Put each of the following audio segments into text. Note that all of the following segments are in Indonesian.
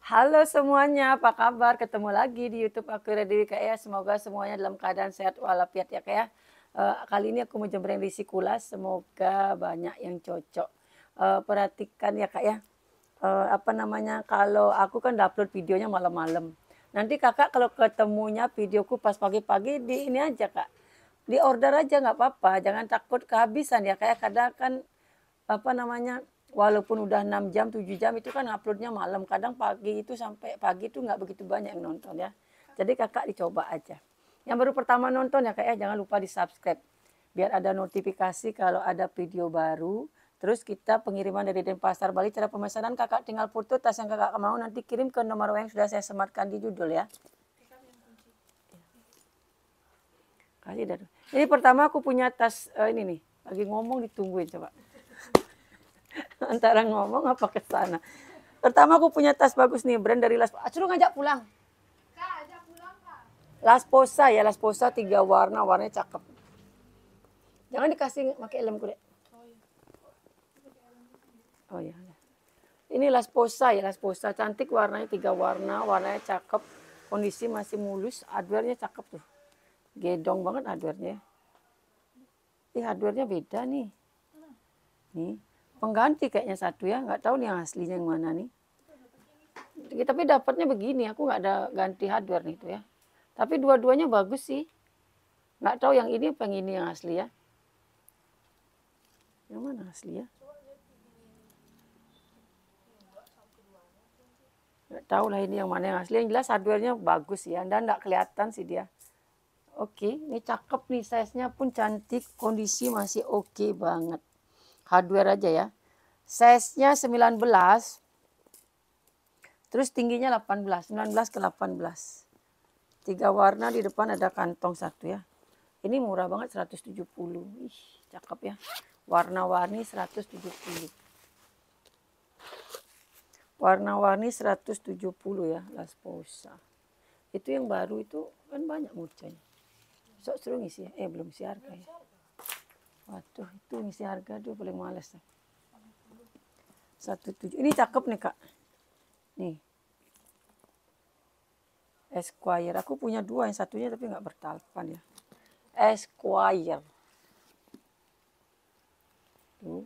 Halo semuanya, apa kabar? Ketemu lagi di YouTube aku Dewi Kak ya. Semoga semuanya dalam keadaan sehat walafiat ya Kak ya. Kali ini aku mau jembreng risi kulas, semoga banyak yang cocok. Perhatikan ya Kak ya. Kalau aku kan upload videonya malam-malam. Nanti Kakak kalau ketemunya videoku pas pagi-pagi di ini aja Kak. Di order aja nggak apa-apa, jangan takut kehabisan ya Kak ya. Kadang kan walaupun udah 6 jam 7 jam itu kan uploadnya malam, kadang pagi itu sampai pagi itu nggak begitu banyak yang nonton ya. Jadi kakak dicoba aja. Yang baru pertama nonton ya kak ya, jangan lupa di subscribe biar ada notifikasi kalau ada video baru. Terus kita pengiriman dari Denpasar Bali, cara pemesanan kakak tinggal foto tas yang kakak mau, nanti kirim ke nomor yang sudah saya sematkan di judul ya. Kasih dah. Ini pertama aku punya tas ini nih, lagi ngomong ditungguin coba. Antara ngomong apa ke sana. Pertama aku punya tas bagus nih, brand dari Las Posa. Suruh ngajak pulang. Kak, ajak pulang, Kak. Las Posa ya, Las Posa 3 warna, warnanya cakep. Jangan dikasih pakai helmku, Dek. Oh iya. Ini Las Posa ya, Las Posa cantik, warnanya 3 warna, warnanya cakep. Kondisi masih mulus, hardware-nya cakep tuh. Gedong banget hardware-nya. Hardware-nya beda nih. Nih, pengganti kayaknya satu ya, nggak tahu nih yang aslinya yang mana nih. Tapi dapatnya begini, aku nggak ada ganti hardware nih tuh ya. Tapi dua-duanya bagus sih. Nggak tahu yang ini apa yang ini yang asli ya. Yang mana asli ya? Nggak tahu lah ini yang mana yang asli. Yang jelas hardware-nya bagus ya. Dan nggak kelihatan sih dia. Oke, ini cakep nih. Size-nya pun cantik. Kondisi masih oke banget. Hardware aja ya. Size-nya 19. Terus tingginya 18. 19 ke 18. 3 warna, di depan ada kantong satu ya. Ini murah banget 170. Ih, cakep ya. Warna-warni 170. Warna-warni 170 ya, Las Posa. Itu yang baru itu kan banyak murcanya. Sok suruh ngisi ya. Belum ngisi harga ya. Waduh, itu ngisi harga tuh paling males ya. 17. Ini cakep nih, Kak. Nih. Esquire. Aku punya 2, yang satunya tapi nggak bertalpan ya. Esquire. Tuh.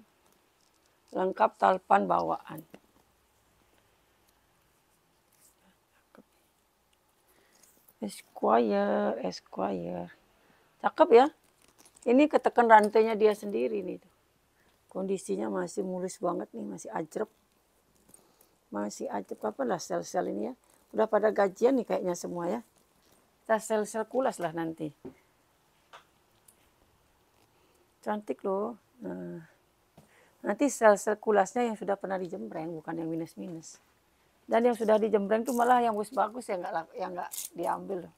Lengkap talpan bawaan. Esquire. Cakep ya. Ini ketekan rantainya dia sendiri nih. Kondisinya masih mulus banget nih, masih ajrep. Masih ajrep apa lah sel-sel ini ya. Udah pada gajian nih kayaknya semua ya. Kita sel-sel kulas lah nanti. Cantik loh. Nah, nanti sel-sel kulasnya yang sudah pernah dijembreng, bukan yang minus-minus. Dan yang sudah dijembreng tuh malah yang bagus-bagus yang nggak diambil loh.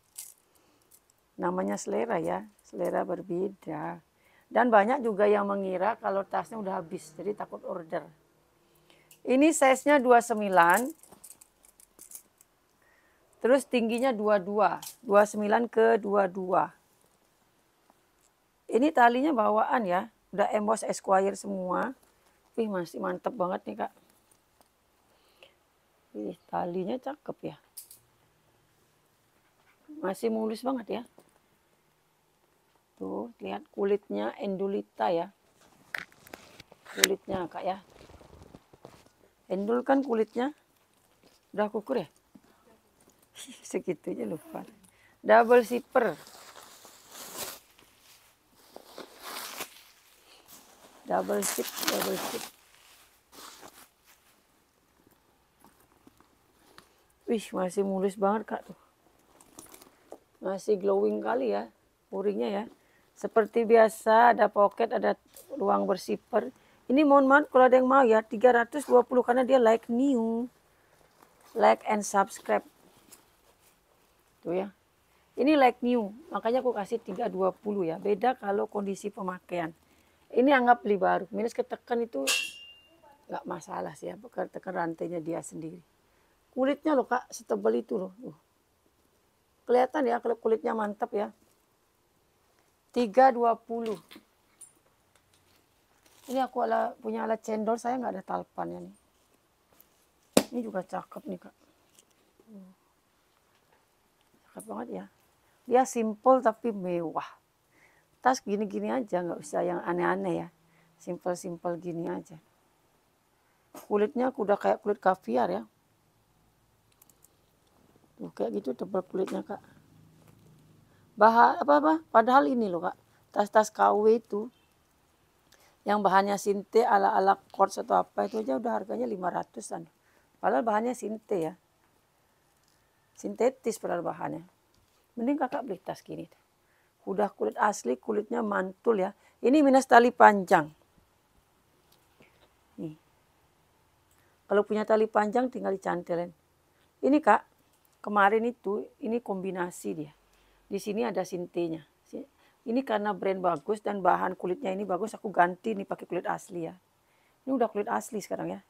Namanya selera ya, selera berbeda. Dan banyak juga yang mengira kalau tasnya udah habis, jadi takut order. Ini size-nya 29. Terus tingginya 22. 29 ke 22. Ini talinya bawaan ya, udah emboss Esquire semua. Masih mantep banget nih Kak. Talinya cakep ya. Masih mulus banget ya. Tuh, lihat kulitnya endulita ya. Kulitnya Kak ya. Endul kan kulitnya udah kukur ya. Segitunya lupa. Double zipper. Double zip. Masih mulus banget Kak tuh. Masih glowing kali ya, uringnya ya. Seperti biasa ada pocket, ada ruang bersipper. Ini mohon maaf kalau ada yang mau ya, 320 karena dia like new. Like and subscribe. Tuh ya. Ini like new, makanya aku kasih 320 ya. Beda kalau kondisi pemakaian. Ini anggap beli baru. Minus ketekan itu nggak masalah sih ya, ketekan rantainya dia sendiri. Kulitnya loh Kak, setebal itu loh. Kelihatan ya kalau kulitnya mantap ya. 320. Ini aku punya alat cendol, saya nggak ada talpannya nih. Ini juga cakep nih Kak. Cakep banget ya. Dia simple tapi mewah. Tas gini-gini aja, nggak usah yang aneh-aneh ya. Simple-simple gini aja. Kulitnya udah kayak kulit kaviar ya. Tuh, kayak gitu tebal kulitnya kak. Padahal ini loh kak. Tas-tas KW itu. Yang bahannya sinte ala-ala quartz atau apa itu aja udah harganya 500-an. Padahal bahannya sinte ya. Sintetis padahal bahannya. Mending kakak beli tas gini. Udah kulit asli, kulitnya mantul ya. Ini minus tali panjang. Nih. Kalau punya tali panjang tinggal dicantelin. Ini kak, kemarin itu, ini kombinasi dia. Di sini ada sintenya. Ini karena brand bagus dan bahan kulitnya ini bagus, aku ganti nih pakai kulit asli ya. Ini udah kulit asli sekarang ya.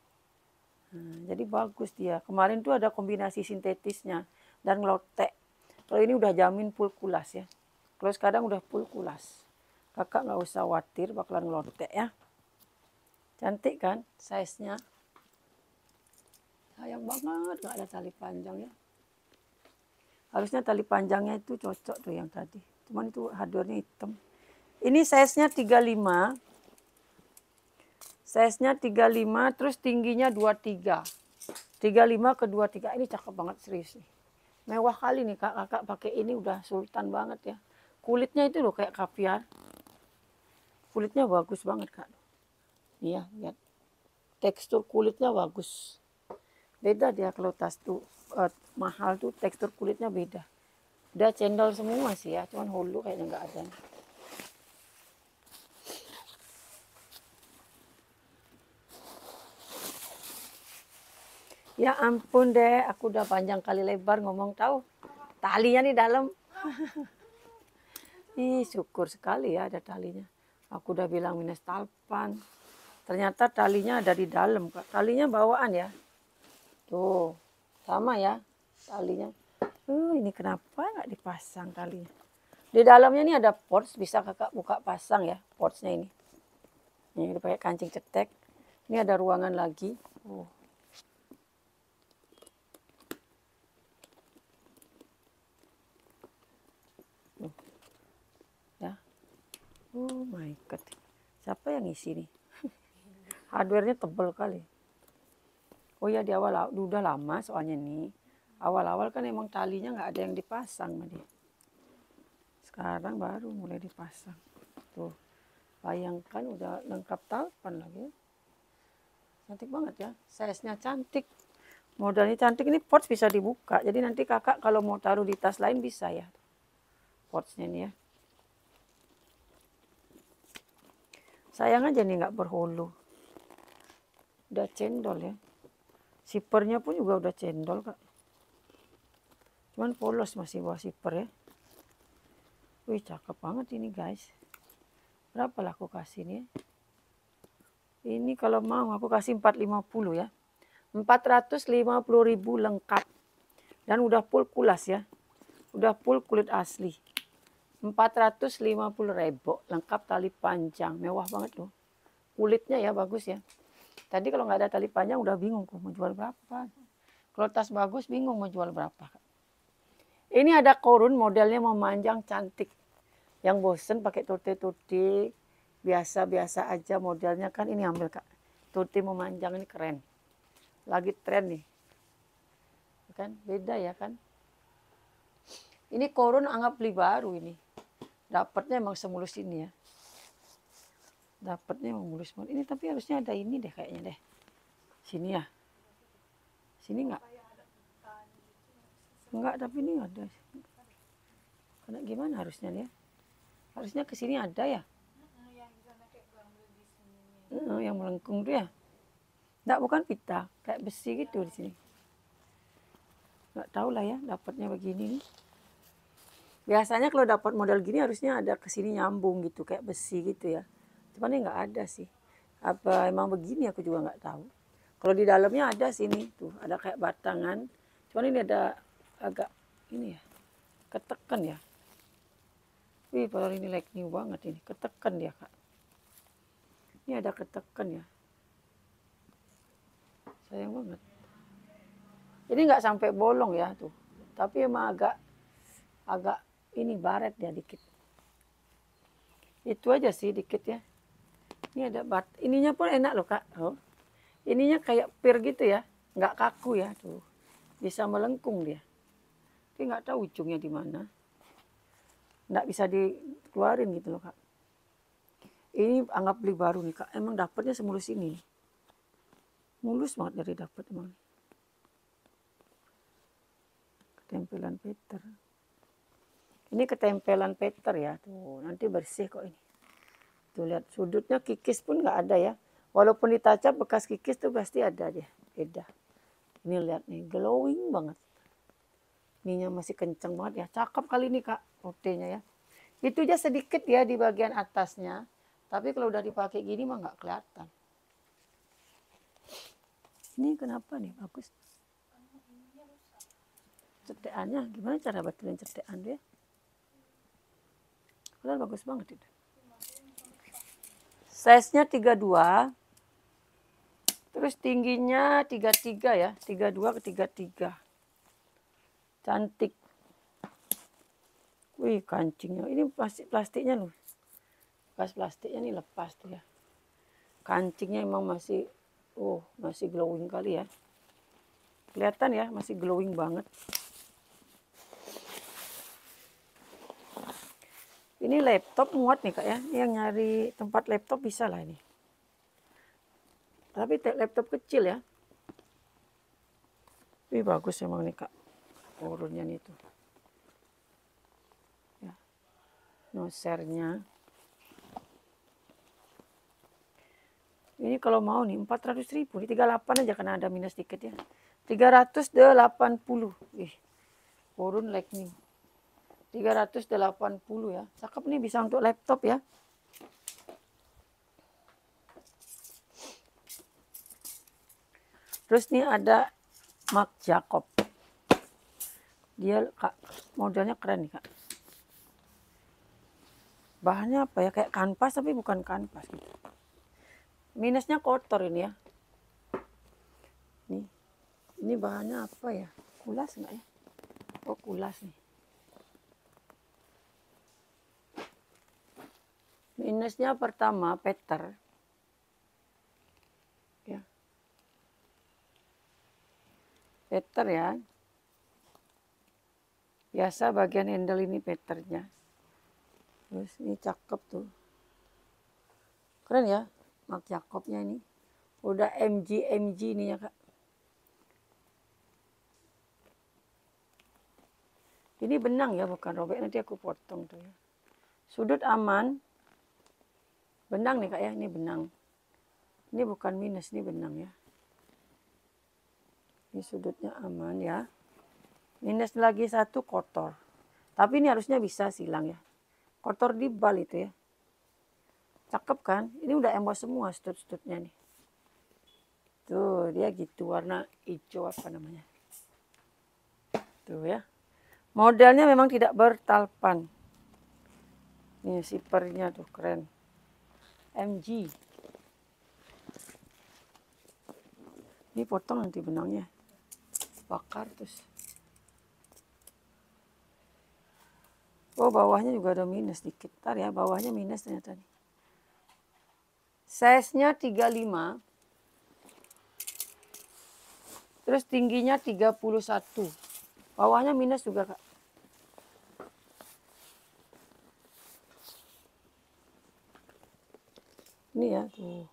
Nah, jadi bagus dia. Kemarin tuh ada kombinasi sintetisnya dan ngelotek. Kalau ini udah jamin full kulas ya. Kalau sekarang udah full kulas. Kakak nggak usah khawatir bakalan ngelotek ya. Cantik kan size-nya. Sayang banget nggak ada tali panjang ya. Harusnya tali panjangnya itu cocok tuh yang tadi. Cuman itu hardware-nya hitam. Ini size-nya 35. Size-nya 35 terus tingginya 23. 35 ke 23. Ini cakep banget serius nih. Mewah kali nih kak. Kakak pakai ini udah sultan banget ya. Kulitnya itu loh kayak kaviar. Kulitnya bagus banget kak. Nih ya, lihat. Tekstur kulitnya bagus. Beda dia kalau tas tuh mahal tuh tekstur kulitnya beda. Udah cendol semua sih ya, cuman hulu kayaknya nggak ada. Ya ampun deh, aku udah panjang kali lebar ngomong tahu. Talinya di dalam. Ih, syukur sekali ya ada talinya. Aku udah bilang minus talpan. Ternyata talinya ada di dalam, Kak. Talinya bawaan ya. Tuh, sama ya talinya. Ini kenapa nggak dipasang talinya? Di dalamnya ini ada pouch, bisa kakak buka pasang ya pouchnya ini. Ini dipakai kancing cetek. Ini ada ruangan lagi. Ya. Oh my god. Siapa yang isi nih? Hardware-nya tebal kali. Oh ya di awal udah lama soalnya nih. Awal-awal kan emang talinya nggak ada yang dipasang sama dia. Sekarang baru mulai dipasang. Tuh, bayangkan udah lengkap talpan lagi. Cantik banget ya, size-nya cantik. Modelnya cantik, ini pouch bisa dibuka. Jadi nanti kakak kalau mau taruh di tas lain bisa ya. Pouchnya ini ya. Sayang aja nih nggak berhulu. Udah cendol ya. Sipernya pun juga udah cendol kak. Cuman polos masih bawa siper ya. Wih cakep banget ini guys. Berapa lah aku kasih nih? Ini kalau mau aku kasih 450 ya. 450.000 lengkap. Dan udah full kulas ya. Udah full kulit asli. 450.000 lengkap tali panjang. Mewah banget loh. Kulitnya ya bagus ya. Tadi kalau nggak ada tali panjang udah bingung kok mau jual berapa. Kalau tas bagus bingung mau jual berapa. Ini ada korun modelnya memanjang cantik. Yang bosen pakai tote-tote biasa-biasa aja modelnya kan ini ambil kak. Tote memanjang ini keren. Lagi tren nih. Kan beda ya kan. Ini korun anggap beli baru ini. Dapatnya emang semulus ini ya. Dapatnya emang mulus banget. Ini tapi harusnya ada ini deh kayaknya deh. Sini ya. Sini enggak? Enggak, tapi ini ada. Karena gimana harusnya ya? Harusnya ke sini ada ya. Yang melengkung tuh ya. Enggak, bukan pita, kayak besi gitu di sini. Enggak tahu lah ya dapatnya begini nih. Biasanya kalau dapat model gini harusnya ada ke sini nyambung gitu kayak besi gitu ya. Cuman ini enggak ada sih. Apa emang begini aku juga enggak tahu. Kalau di dalamnya ada sini tuh, ada kayak batangan. Cuman ini ada agak ini ya. Ketekan ya. Wih, padahal ini like new banget ini. Ketekan dia, Kak. Ini ada ketekan ya. Sayang banget. Ini nggak sampai bolong ya tuh, tapi emang agak ini baret ya dikit. Itu aja sih dikit ya. Ini ada ininya pun enak loh kak. Oh. Ininya kayak pir gitu ya, nggak kaku ya tuh, bisa melengkung dia. Tapi nggak tahu ujungnya di mana. Nggak bisa dikeluarin gitu loh kak. Ini anggap beli baru nih kak, emang dapatnya semulus ini. Mulus banget dari dapat emang. Ketempelan Peter. Ini ketempelan Peter ya, tuh nanti bersih kok ini. Tuh lihat sudutnya kikis pun nggak ada ya. Walaupun ditacap bekas kikis tuh pasti ada dia, beda. Ini lihat nih, glowing banget. Ininya masih kenceng banget ya, cakep kali ini kak, putihnya ya. Itu aja sedikit ya di bagian atasnya, tapi kalau udah dipakai gini mah nggak kelihatan. Ini kenapa nih, bagus. Cetekannya, gimana cara betulin cetekan dia? Padahal bagus banget itu. Size-nya 32. Terus tingginya 33 ya, 32 ke 33. Cantik. Wih, kancingnya. Ini plastiknya loh. Bekas plastiknya nih lepas tuh ya. Kancingnya emang masih glowing kali ya. Kelihatan ya, masih glowing banget. Ini laptop muat nih kak ya. Yang nyari tempat laptop bisa lah ini. Tapi laptop kecil ya. Wih, bagus emang nih kak. Urunnya nih tuh. Ya. Nosernya. Ini kalau mau nih 400.000. Ini 38 aja karena ada minus dikit ya. 380. Ih, urun like nih. 380 ya. Cakep nih, bisa untuk laptop ya. Terus nih ada Marc Jacob. Dia kak, modelnya keren nih kak. Bahannya apa ya? Kayak kanvas tapi bukan kanvas gitu. Minusnya kotor ini ya. Ini bahannya apa ya? Kulas enggak ya? Oh, kulas nih. Minusnya pertama Peter. Ya. Peter ya. Biasa bagian handle ini Peternya. Terus ini cakep tuh. Keren ya. Marc Jacobnya ini. Udah MG ininya kak. Ini benang ya, bukan robek. Nanti aku potong tuh ya. Sudut aman. Benang nih kak ya, ini benang. Ini bukan minus, ini benang ya. Ini sudutnya aman ya. Minus lagi satu kotor. Tapi ini harusnya bisa silang ya. Kotor di bal itu ya. Cakep kan? Ini udah emboss semua sudut-sudutnya nih. Tuh dia gitu, warna hijau apa namanya. Tuh ya. Modelnya memang tidak bertalpan. Ini zippernya tuh keren. MG. Ini potong nanti benangnya. Bakar terus. Oh, bawahnya juga ada minus dikit. Ntar ya, bawahnya minus ternyata nih. Size-nya 35. Terus tingginya 31. Bawahnya minus juga, Kak. Ini ya, tuh.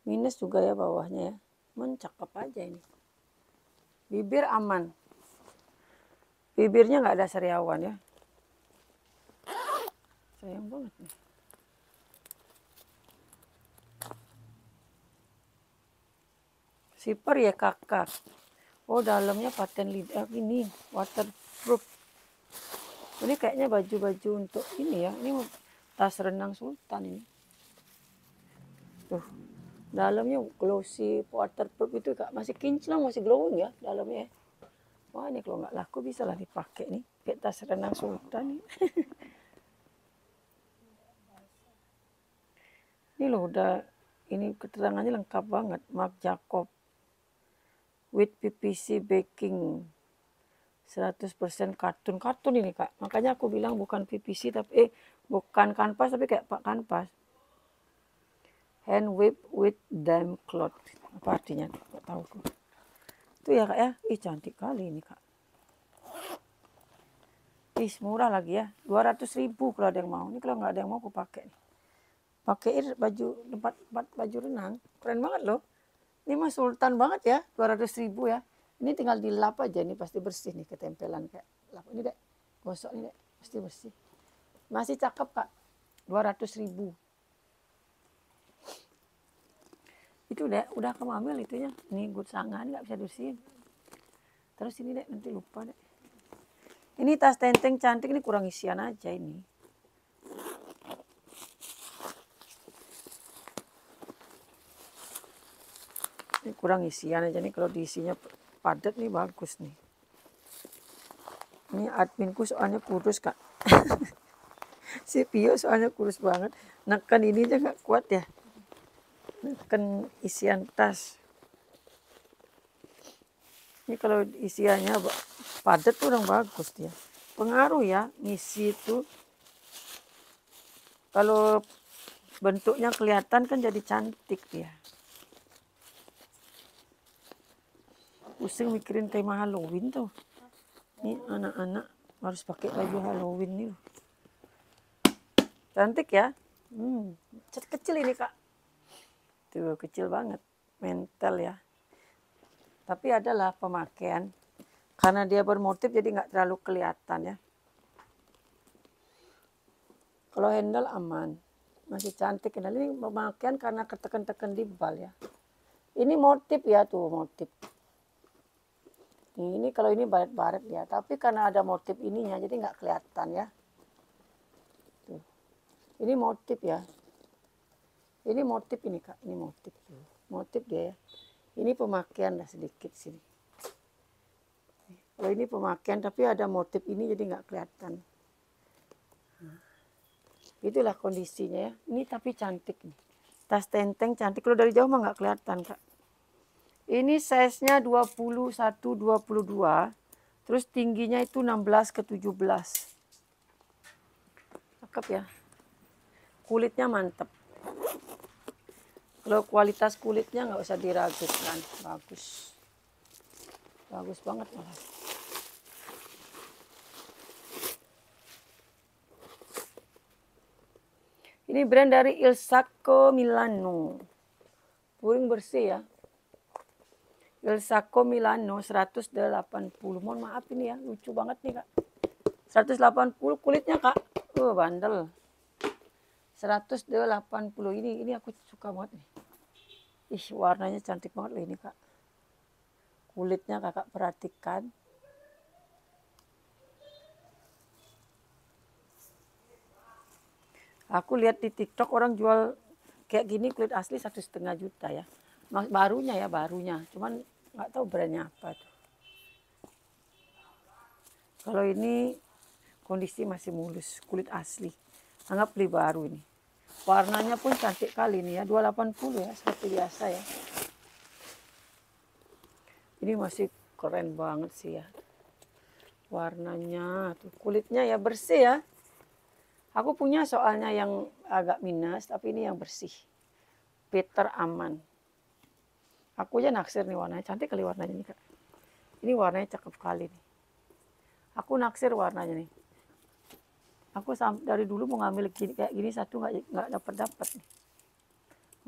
Minus juga ya bawahnya ya. Cakep aja ini. Bibir aman. Bibirnya nggak ada sariawan ya. Sayang banget nih. Zipper ya kakak. Oh, dalamnya paten lidah ini, waterproof. Ini kayaknya baju-baju untuk ini ya. Ini tas renang sultan ini. Tuh, dalamnya glossy, waterproof itu kak. Masih kinclong, masih glowing ya dalamnya. Wah, ini kalau nggak laku bisa lah dipakai nih. Kayak tas renang sultan nih. Ini loh udah, ini keterangannya lengkap banget. Marc Jacob. with PVC backing 100% kartun ini Kak. Makanya aku bilang bukan PVC tapi bukan kanvas tapi kayak kanvas. Hand whip with damp cloth. Apa artinya? Gak tahu aku. Itu ya Kak ya. Ih cantik kali ini Kak. Ih murah lagi ya. 200.000 kalau ada yang mau. Ini kalau nggak ada yang mau aku pakai. Pakai baju tempat baju renang. Keren banget loh. Ini mah sultan banget ya. 200.000 ya. Ini tinggal dilap aja. Ini pasti bersih nih ketempelan kayak lap. Ini dek. Gosok ini dek. Pasti bersih. Masih cakep Kak. 200.000. Itu udah kamu ambil itunya. Ini good sangan nggak bisa bersihin. Terus ini dek nanti lupa dek. Ini tas tenteng cantik ini kurang isian aja ini. Ini kurang isian aja nih kalau diisinya padat nih bagus nih. Ini adminku soalnya kurus Kak. Si Pio soalnya kurus banget. Neken ini aja nggak kuat ya. Neken isian tas. Ini kalau isiannya padat tuh orang bagus dia. Pengaruh ya ngisi itu. Kalau bentuknya kelihatan kan jadi cantik dia. Pusing mikirin tema Halloween tuh. Ini anak-anak harus pakai baju Halloween nih. Cantik ya. Kecil ini Kak. Tuh kecil banget. Mental ya. Tapi adalah pemakaian. Karena dia bermotif jadi nggak terlalu kelihatan ya. Kalau handle aman. Masih cantik. Nah, ini pemakaian karena ketekan-tekan di bal ya. Ini motif ya tuh motif. Ini kalau ini baret-baret ya. Tapi karena ada motif ininya jadi nggak kelihatan ya. Tuh. Ini motif ya. Ini motif ini Kak. Ini motif. Motif dia ya. Ini pemakaian lah sedikit sini. Kalau ini pemakaian tapi ada motif ini jadi nggak kelihatan. Nah, itulah kondisinya ya. Ini tapi cantik nih. Tas tenteng cantik. Kalau dari jauh mah nggak kelihatan Kak. Ini size-nya 21-22. Terus tingginya itu 16 ke 17. Cakep ya. Kulitnya mantep. Kalau kualitas kulitnya nggak usah diragukan, bagus. Bagus banget malah. Ini brand dari Il Sacco Milano. Puring bersih ya. Il Sacco Milano 180. Mohon maaf ini ya, lucu banget nih Kak. 180 kulitnya Kak. Bandel. 180 ini aku suka banget nih. Ih warnanya cantik banget loh ini Kak. Kulitnya Kakak perhatikan. Aku lihat di TikTok orang jual kayak gini kulit asli 1,5 juta ya. Barunya ya barunya. Cuman nggak tahu brandnya apa tuh. Kalau ini kondisi masih mulus kulit asli. Anggap beli baru ini. Warnanya pun cantik kali nih ya, 280 ya, seperti biasa ya. Ini masih keren banget sih ya. Warnanya, tuh kulitnya ya bersih ya. Aku punya soalnya yang agak minus, tapi ini yang bersih. Peter aman. Aku aja naksir nih warnanya, cantik kali warnanya nih Kak. Ini warnanya cakep kali nih. Aku naksir warnanya nih. Aku dari dulu mau ngambil kayak gini satu nggak dapat nih.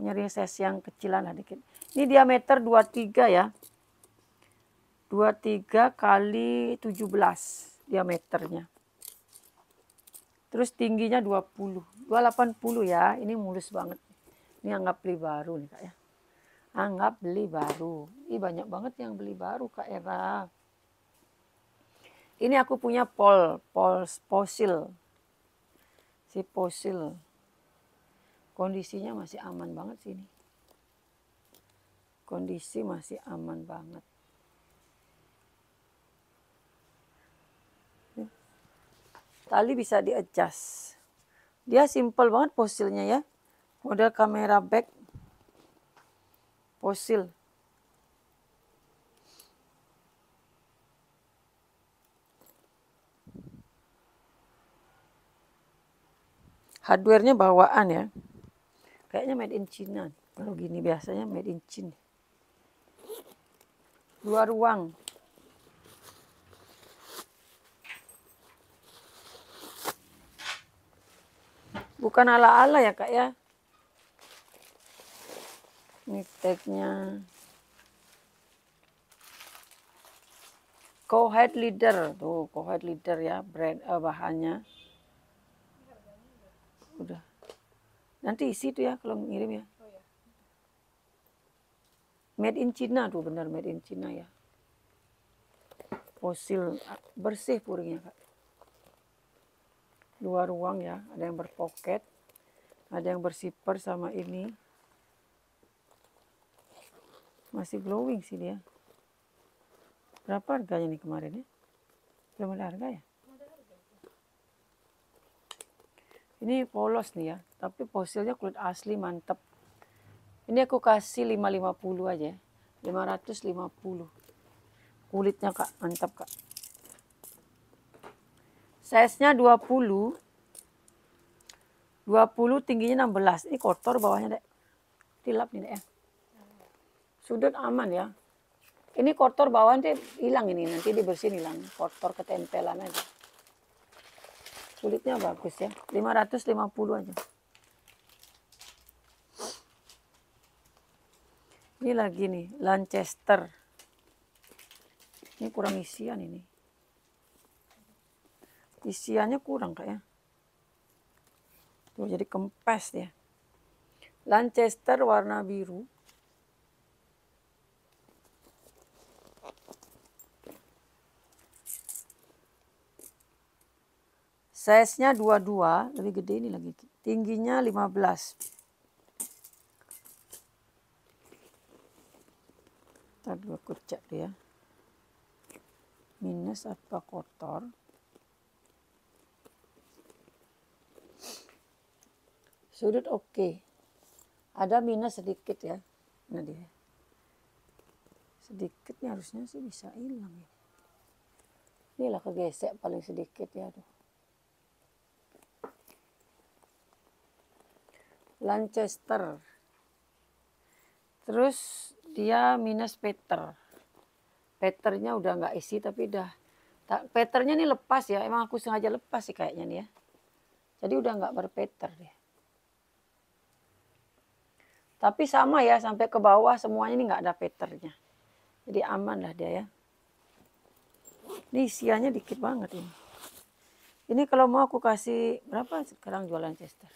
Nyari size yang kecilan lah dikit. Ini diameter 23 ya. 23 kali 17 diameternya. Terus tingginya 20. 280 ya. Ini mulus banget. Ini anggap beli baru nih Kak ya. Anggap beli baru. Ih banyak banget yang beli baru Kak Era. Ini aku punya Fossil. Si Fossil. Kondisinya masih aman banget sih ini. Kondisi masih aman banget. Tali bisa di-adjust. Dia simple banget Fossilnya ya. Model kamera back. Fossil. Hardware-nya bawaan ya. Kayaknya made in China. Kalau gini biasanya made in China. 2 ruang. Bukan ala-ala ya Kak ya. Ini tag-nya. Co-head leader. Tuh, co-head leader ya, brand bahannya. Udah. Nanti isi tuh ya kalau ngirim ya. Made in China tuh, benar made in China ya. Fosil bersih puringnya Kak. 2 ruang ya, ada yang berpoket, ada yang bersipper sama ini. Masih glowing sih dia. Berapa harganya nih kemarin ya? Belum ada harga ya? Ini polos nih ya, tapi fosilnya kulit asli mantap. Ini aku kasih 550 aja ya. 550. Kulitnya Kak, mantap Kak. Size-nya 20. 20 tingginya 16. Ini kotor bawahnya, Dek. Dilap nih, Dek ya. Sudut aman ya. Ini kotor bawahnya hilang ini, nanti dibersihin hilang. Kotor ketempelan aja. Kulitnya bagus ya. 550 aja. Ini lagi nih, Lancaster. Ini kurang isian ini. Isiannya kurang Kak ya. Tuh jadi kempes ya. Lancaster warna biru. Size-nya 22, lebih gede ini lagi. Tingginya 15. Tadi aku cek dia. Minus apa kotor. Sudut oke. Ada minus sedikit ya. Nah dia. Sedikitnya harusnya sih bisa hilang ya. Inilah kegesek paling sedikit ya tuh. Lancaster. Terus dia minus Peter. Peternya udah nggak isi tapi udah. Peternya ini lepas ya. Emang aku sengaja lepas sih kayaknya nih ya. Jadi udah nggak berpeter deh. Tapi sama ya sampai ke bawah semuanya ini nggak ada peternya. Jadi aman lah dia ya. Ini isiannya dikit banget ini. Ini kalau mau aku kasih berapa sekarang jualan Lancaster?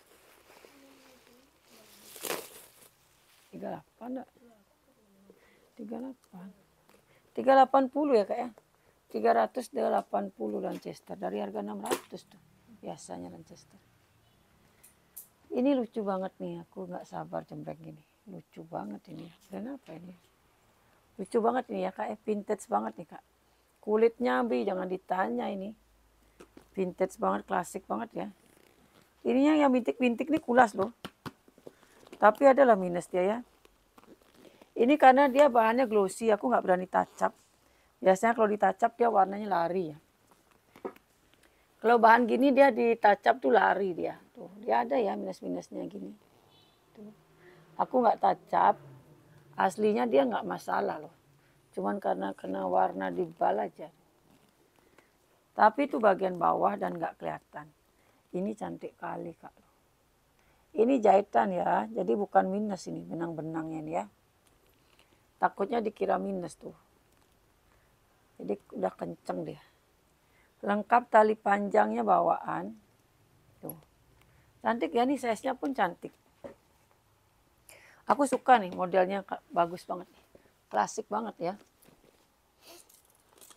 38 enggak? 38. 380 ya Kak ya. 380 Lancaster dari harga 600 tuh. Biasanya Lancaster. Ini lucu banget nih, aku nggak sabar jembreng gini. Lucu banget ini. Dan apa ini? Lucu banget ini ya Kak, vintage banget nih Kak. Kulitnya Bi, jangan ditanya ini. Vintage banget, klasik banget ya. Ininya yang bintik-bintik nih kulas loh. Tapi adalah minus dia ya. Ini karena dia bahannya glossy, aku nggak berani touch up. Biasanya kalau di touch up dia warnanya lari ya. Kalau bahan gini dia di touch up tuh lari dia. Tuh, dia ada ya minus-minusnya gini. Tuh. Aku nggak touch up, aslinya dia nggak masalah loh. Cuman karena kena warna di bal aja. Tapi itu bagian bawah dan nggak kelihatan. Ini cantik kali Kak. Ini jahitan ya, jadi bukan minus ini, benang-benangnya nih ya. Takutnya dikira minus tuh. Jadi udah kenceng dia. Lengkap tali panjangnya bawaan. Tuh. Cantik ya nih, size-nya pun cantik. Aku suka nih modelnya, bagus banget. Klasik banget ya.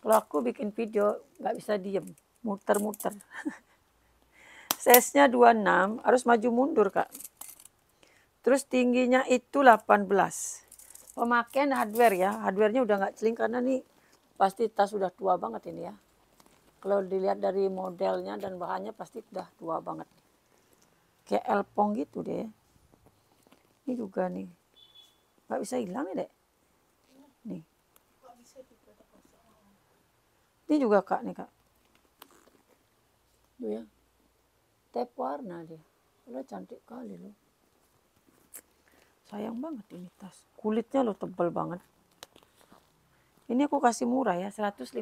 Kalau aku bikin video nggak bisa diem, muter-muter. Size-nya 26, harus maju mundur Kak. Terus tingginya itu 18. Pemakaian hardware ya, hardware-nya udah nggak celing karena nih pasti tas udah tua banget ini ya. Kalau dilihat dari modelnya dan bahannya pasti udah tua banget. Kayak elpong gitu deh. Ini juga nih. Nggak bisa hilang ya dek. Nih. Ini juga Kak nih Kak. Tuh ya. Tap warna dia. Udah cantik kali loh. Sayang banget ini tas. Kulitnya loh tebal banget. Ini aku kasih murah ya, 150.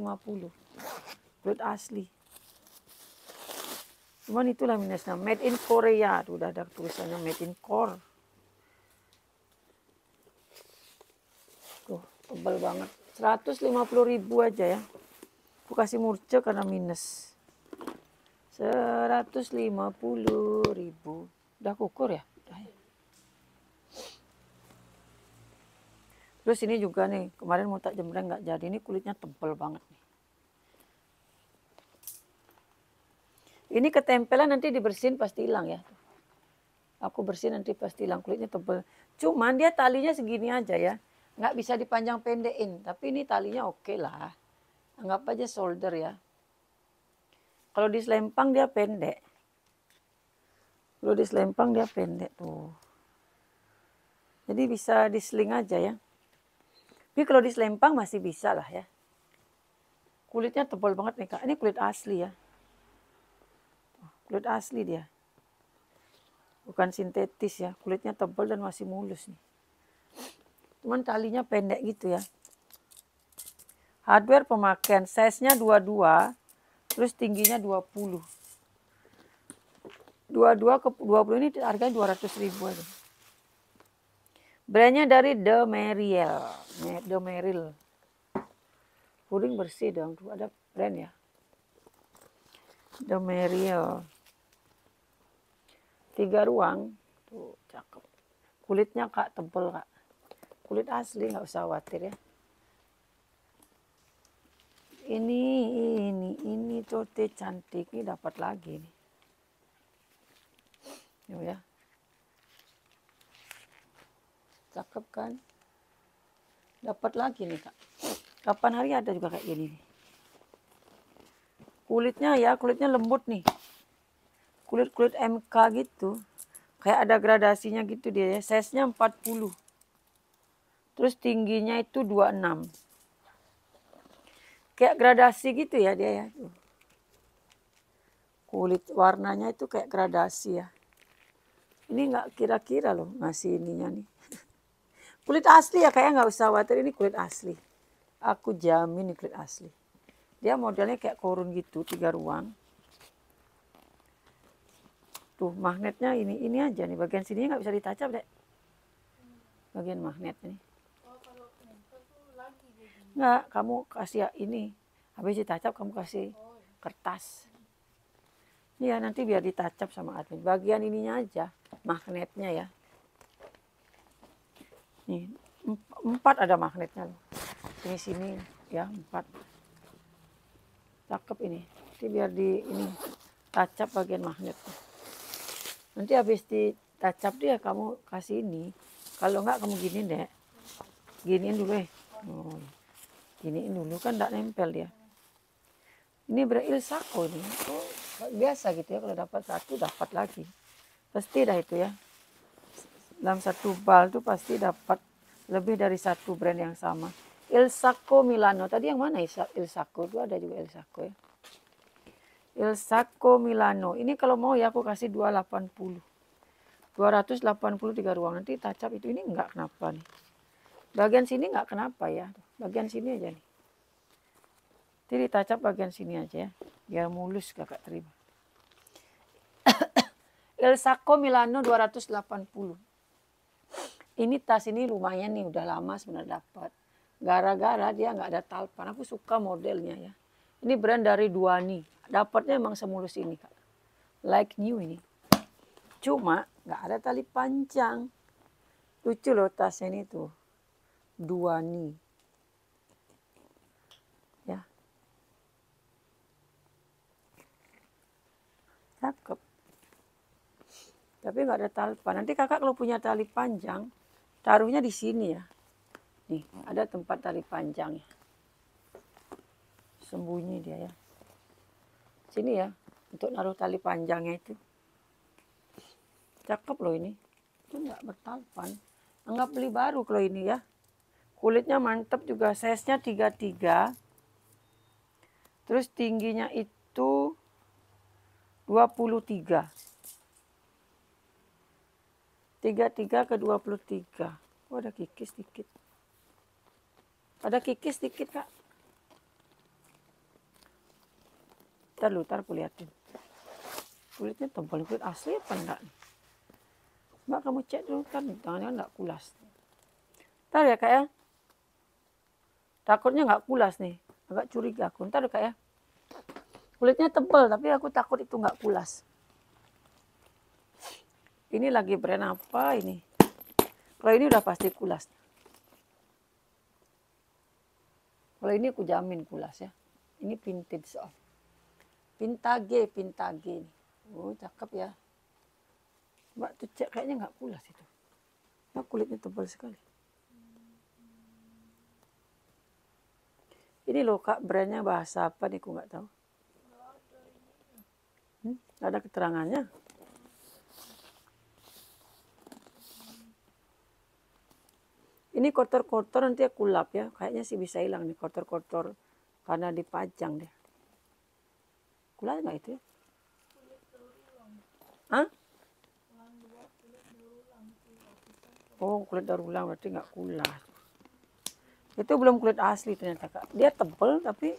Kulit asli. Cuman itulah minusnya, made in Korea. Tuh udah ada tulisannya made in Core. Tuh, tebal banget. 150.000 aja ya. Aku kasih murce karena minus. 150.000. Udah kukur ya? Udah ya. Terus ini juga nih, kemarin mau tak jembreng nggak jadi. Ini kulitnya tebal banget nih. Ini ketempelan nanti dibersihin pasti hilang ya. Aku bersihin nanti pasti hilang, kulitnya tebal. Cuman dia talinya segini aja ya. Nggak bisa dipanjang pendekin. Tapi ini talinya oke lah. Anggap aja shoulder ya. Kalau di selempang dia pendek. Kalau di selempang dia pendek tuh. Jadi bisa diseling aja ya. Tapi kalau di selempang masih bisa lah ya. Kulitnya tebal banget nih Kak. Ini kulit asli ya. Kulit asli dia. Bukan sintetis ya. Kulitnya tebal dan masih mulus nih. Cuman talinya pendek gitu ya. Hardware pemakaian. Size-nya 22. Terus tingginya 20. 22 ke 20 ini harganya 200.000 aja. Brandnya dari The Merrill. The Merrill. Puring bersih dong. Tuh ada brand ya. The Merrill. 3 ruang. Tuh cakep. Kulitnya Kak tebel Kak. Kulit asli nggak usah khawatir ya. Ini cote cantik. Ini dapat lagi nih. Yuk ya. Cakep kan? Dapat lagi nih Kak. Kapan hari ada juga kayak gini nih. Kulitnya ya, kulitnya lembut nih. Kulit-kulit MK gitu. Kayak ada gradasinya gitu dia ya. Size-nya 40. Terus tingginya itu 26. Kayak gradasi gitu ya dia ya. Kulit warnanya itu kayak gradasi ya. Ini nggak kira-kira loh ngasih ininya nih. Kulit asli ya, kayak nggak usah khawatir, ini kulit asli. Aku jamin ini kulit asli. Dia modelnya kayak korun gitu, 3 ruang. Tuh magnetnya ini aja nih, bagian sini nggak bisa ditacap deh. Bagian magnet nih. Nggak, kamu kasih ya ini. Habis ditacap kamu kasih kertas. Iya nanti biar ditacap sama admin. Bagian ininya aja, magnetnya ya. Nih, 4 ada magnetnya loh. Sini ya 4. Cakep ini. Nanti biar di ini tacap bagian magnet. Nanti habis ditacap dia kamu kasih ini. Kalau enggak kamu giniin deh. Giniin dulu Oh, giniin dulu kan enggak nempel dia. Ini Ilsaco ini. Oh, biasa gitu ya kalau dapat satu dapat lagi. Pasti dah itu ya. Dalam satu bal tuh pasti dapat lebih dari satu brand yang sama. Ilsaco Milano. Tadi yang mana Ilsaco? Itu ada juga Ilsaco ya. Ilsaco Milano. Ini kalau mau ya aku kasih 280. 283 ruang. Nanti tacap itu ini enggak kenapa nih. Bagian sini enggak kenapa ya. Bagian sini aja nih. Jadi tacap bagian sini aja ya. Biar mulus kakak terima. Ilsaco Milano 280. Ini tas ini lumayan nih, udah lama sebenarnya dapat. Gara-gara dia nggak ada talpan. Aku suka modelnya ya. Ini brand dari Duani. Dapatnya emang semulus ini Kak. Like new ini. Cuma nggak ada tali panjang. Lucu loh tasnya ini tuh. Duani. Ya. Cakep. Tapi nggak ada talpan. Nanti kakak kalau punya tali panjang, taruhnya di sini ya. Nih, ada tempat tali panjang ya. Sembunyi dia ya. Sini ya, untuk naruh tali panjangnya itu. Cakep loh ini. Itu nggak bertalpan. Anggap beli baru kalau ini ya. Kulitnya mantap juga. Size-nya 33. Terus tingginya itu 23. 33 ke 23. Oh, ada kikis dikit. Ada kikis dikit, Kak. Ntar aku liatin. Kulitnya tebal, kulit asli apa enggak? Mbak, kamu cek dulu kan, tangannya enggak kulas. Ntar ya, Kak ya. Takutnya enggak kulas nih. Agak curiga aku. Ntar ya, Kak ya. Kulitnya tebal, tapi aku takut itu enggak kulas. Ini lagi brand apa ini? Kalau ini udah pasti kulas. Kalau ini aku jamin kulas ya. Ini vintage soal. Vintage nih. Oh, cakep ya. Mbak tuh cek kayaknya nggak kulas itu. Nah, kulitnya tebal sekali. Ini loh Kak, brandnya bahasa apa nih, aku nggak tahu. Nggak ada keterangannya. Ini kotor-kotor nanti aku lap ya. Kayaknya sih bisa hilang nih kotor-kotor karena dipajang deh. Kulas nggak itu ya? Hah? Oh, kulit daur ulang berarti nggak kulas. Itu belum kulit asli ternyata Kak. Dia tebal tapi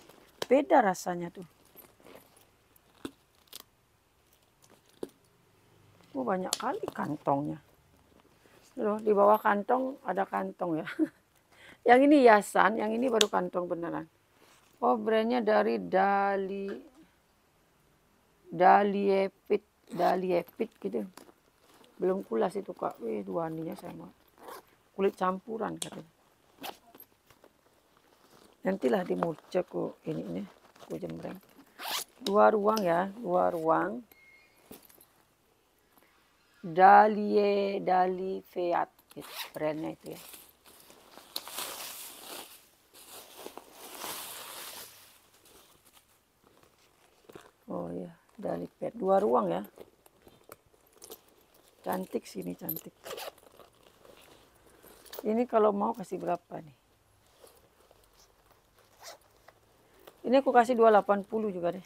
beda rasanya tuh. Oh, banyak kali kantongnya. Loh, di bawah kantong ada kantong ya. Yang ini hiasan, yang ini baru kantong beneran. Oh, brandnya dari Daliepit gitu. Belum kulas itu Kak. Warnanya sama. Kulit campuran katanya. Nantilah di murca ku ini ku jembreng. 2 ruang ya, 2 ruang. Daliveat gitu, brandnya itu ya. Oh ya, Daliveat 2 ruang ya. Cantik sini, cantik. Ini kalau mau kasih berapa nih? Ini aku kasih 280 juga deh.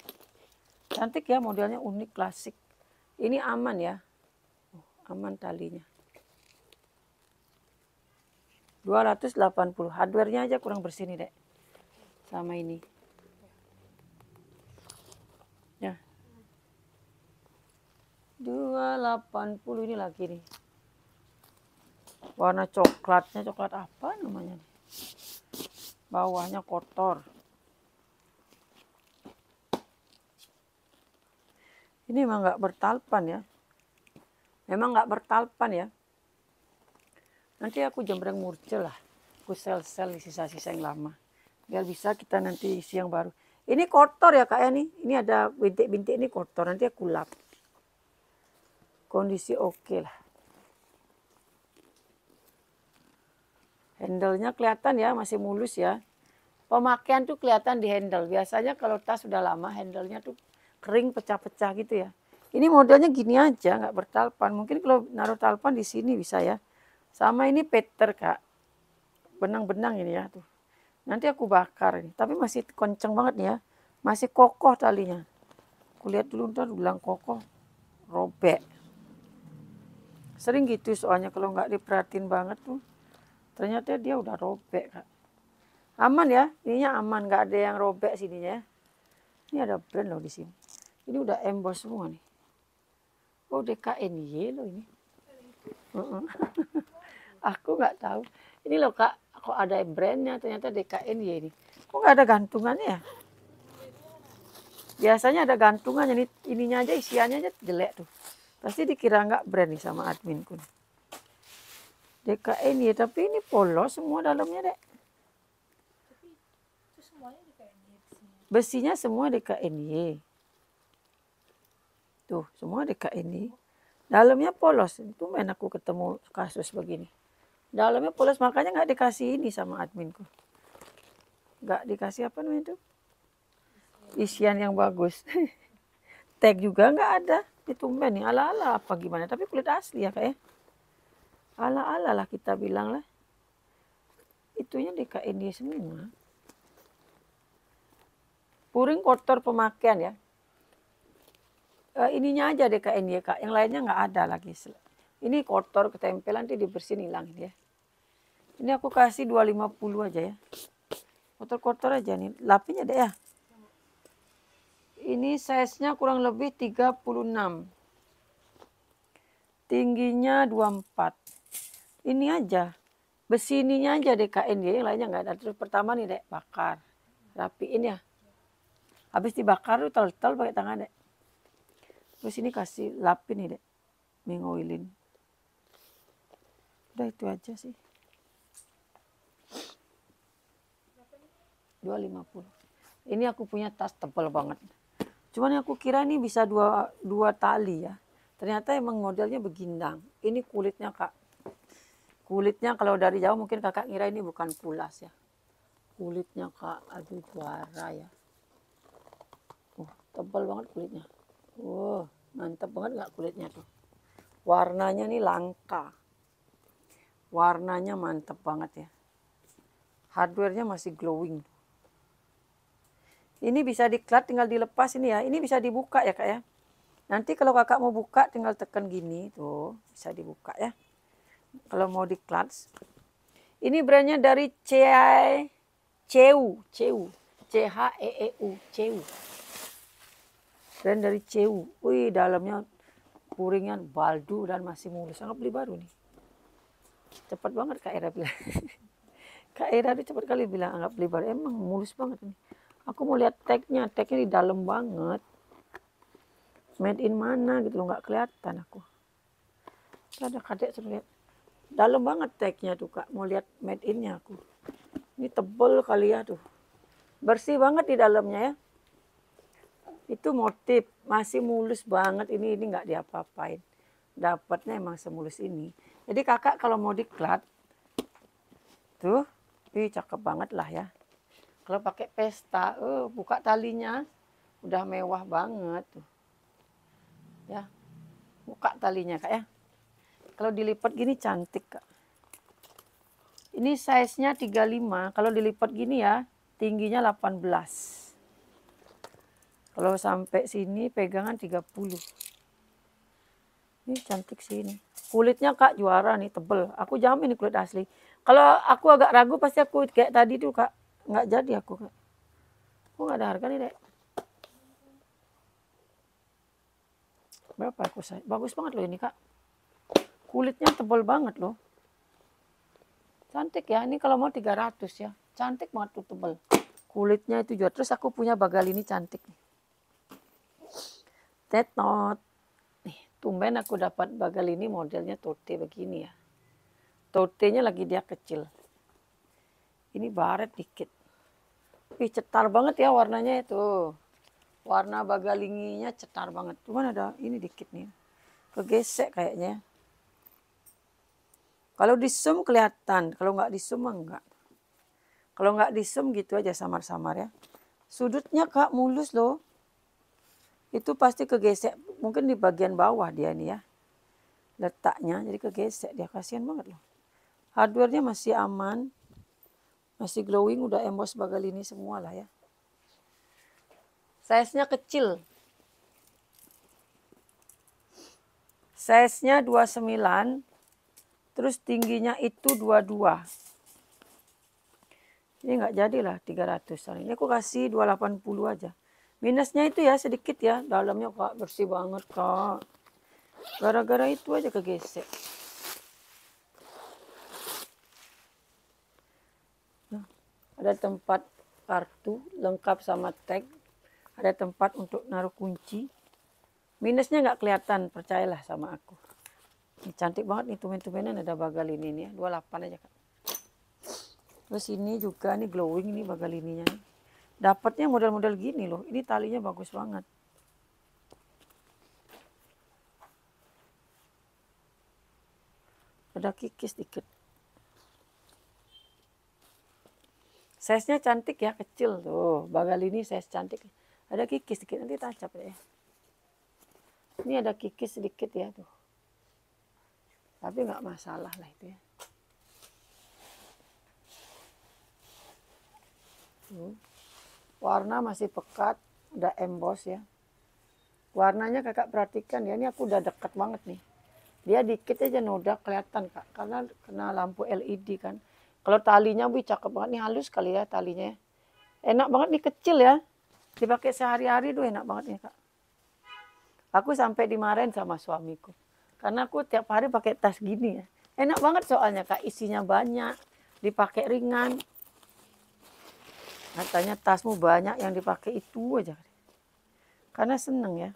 Cantik ya, modelnya unik, klasik. Ini aman ya. Aman talinya. 280. Hardware-nya aja kurang bersih nih, Dek. Sama ini. Ya. 280 ini lagi nih. Warna coklatnya, coklat apa namanya nih? Bawahnya kotor. Ini memang nggak bertalpan ya. Memang nggak bertalpan ya. Nanti aku jembreng murce lah. Aku sel-sel sisa-sisa yang lama. Biar bisa kita nanti isi yang baru. Ini kotor ya Kak ya nih. Ini ada bintik-bintik ini kotor. Nanti aku lap. Kondisi oke lah. Handle-nya kelihatan ya, masih mulus ya. Pemakaian tuh kelihatan di handle. Biasanya kalau tas sudah lama, handle-nya tuh kering, pecah-pecah gitu ya. Ini modelnya gini aja, nggak bertalpan. Mungkin kalau naruh talpan di sini bisa ya. Sama ini Peter Kak. Benang-benang ini ya tuh. Nanti aku bakar ini. Tapi masih kenceng banget nih ya. Masih kokoh talinya. Aku lihat dulu ntar bilang kokoh. Robek. Sering gitu soalnya kalau nggak diperhatiin banget tuh. Ternyata dia udah robek Kak. Aman ya, ininya aman, nggak ada yang robek sininya. Ini ada brand loh di sini. Ini udah emboss semua nih. Oh, DKNY loh ini. Aku nggak tahu. Ini loh Kak, kok ada brandnya ternyata DKNY ini. Kok nggak ada gantungannya ya? Biasanya ada gantungannya, ininya aja isiannya aja jelek tuh. Pasti dikira nggak brand nih sama adminku. DKNY, tapi ini polos semua dalamnya dek. Besinya semua DKNY. Tuh, semua DKNY. Dalamnya polos. Itu main aku ketemu kasus begini. Dalamnya polos, makanya nggak dikasih ini sama adminku. Nggak dikasih apa namanya itu? Isian yang bagus. Tag juga nggak ada. Itu main nih, ala-ala apa gimana. Tapi kulit asli ya Kak ya. Ala-ala lah kita bilang lah. Itunya DKNY semua. Puring kotor pemakaian ya. Ininya aja DKNY Kak, yang lainnya nggak ada lagi. Ini kotor ketempelan, nanti dibersihin hilang ya. Ini aku kasih 250 aja ya. Kotor-kotor aja nih. Lapinnya deh ya. Ini size-nya kurang lebih 36. Tingginya 24. Ini aja. Besi ininya aja DKN ya, yang lainnya nggak ada. Terus pertama nih dek, bakar. Rapiin ya. Habis dibakar tuh tel-tel pakai tangan dek. Terus ini kasih lapin nih dek. Mengoilin. Udah itu aja sih. 250. Ini aku punya tas tebal banget. Cuman yang aku kira ini bisa dua tali ya. Ternyata emang modelnya begindang. Ini kulitnya kak. Kulitnya kalau dari jauh mungkin kakak ngira ini bukan pulas ya. Kulitnya kak, aduh juara ya. Tebal banget kulitnya. Mantap banget nggak kulitnya tuh. Warnanya nih langka. Warnanya mantap banget ya. Hardware-nya masih glowing. Ini bisa diklat, tinggal dilepas ini ya. Ini bisa dibuka ya kak ya. Nanti kalau kakak mau buka tinggal tekan gini tuh. Bisa dibuka ya. Kalau mau diklat. Ini brandnya dari Ceu. C-H-E-E-U. Ceu. Brand dari Ceu. Wih dalamnya puringan baldu dan masih mulus. Anggap beli baru nih. Cepat banget Kak Era bilang. Kak Era itu cepat kali bilang anggap beli baru. Emang mulus banget nih. Aku mau lihat tagnya. Tagnya di dalam banget. Made in mana gitu loh. Nggak kelihatan aku. Ada kadek suruh lihat. Dalam banget tagnya tuh Kak. Mau lihat made innya aku. Ini tebel kali ya tuh. Bersih banget di dalamnya ya. Itu motif. Masih mulus banget. Ini nggak diapa-apain. Dapatnya emang semulus ini. Jadi kakak kalau mau diklat. Tuh. Cakep banget lah ya. Kalau pakai pesta, buka talinya udah mewah banget tuh. Ya. Buka talinya Kak ya. Kalau dilipat gini cantik Kak. Ini size-nya 35. Kalau dilipat gini ya, tingginya 18. Kalau sampai sini pegangan 30. Ini cantik sih ini. Kulitnya Kak juara nih, tebel. Aku jamin ini kulit asli. Kalau aku agak ragu pasti aku kayak tadi tuh Kak. Nggak jadi aku Kak. Aku nggak ada harga nih dek. Berapa aku saya? Bagus banget loh ini Kak. Kulitnya tebal banget loh. Cantik ya. Ini kalau mau 300 ya. Cantik banget tuh tebal. Kulitnya itu juga. Terus aku punya bagal ini cantik nih. Tetnot. Nih, tumben aku dapat bagal ini modelnya tote begini ya. Totenya lagi dia kecil. Ini baret dikit. Cetar banget ya warnanya itu. Warna bagalinginya cetar banget. Cuman ada ini dikit nih. Kegesek kayaknya. Kalau di zoom kelihatan. Kalau nggak di zoom enggak. Kalau nggak di zoom gitu aja samar-samar ya. Sudutnya Kak mulus loh. Itu pasti kegesek. Mungkin di bagian bawah dia nih ya. Letaknya jadi kegesek dia. Kasihan banget loh. Hardware-nya masih aman. Masih glowing, udah emboss bagal ini semua lah ya. Size-nya kecil. Size-nya 29. Terus tingginya itu 22. Ini nggak jadilah 300. Ini aku kasih 280 aja. Minusnya itu ya sedikit ya. Dalamnya Kak bersih banget Kak. Gara-gara itu aja kegesek. Ada tempat kartu lengkap sama tag. Ada tempat untuk naruh kunci. Minusnya nggak kelihatan, percayalah sama aku. Ini cantik banget nih tumen-tumenan ada bagal ini nih ya. 28 aja Kak. Terus ini juga nih glowing nih bagal ininya. Dapatnya model-model gini loh. Ini talinya bagus banget. Ada kikis dikit. Size-nya cantik ya, kecil tuh. Bagal ini size cantik. Ada kikis sedikit, nanti tancap ya. Ini ada kikis sedikit ya tuh. Tapi nggak masalah lah itu ya. Warna masih pekat, udah emboss ya. Warnanya kakak perhatikan ya, ini aku udah dekat banget nih. Dia dikit aja noda kelihatan Kak, karena kena lampu LED kan. Kalau talinya cakep banget nih, halus kali ya talinya. Enak banget nih, kecil ya. Dipakai sehari-hari tuh enak banget nih Kak. Aku sampai dimarahin sama suamiku. Karena aku tiap hari pakai tas gini ya. Enak banget soalnya Kak, isinya banyak, dipakai ringan. Katanya tasmu banyak yang dipakai itu aja. Karena seneng ya.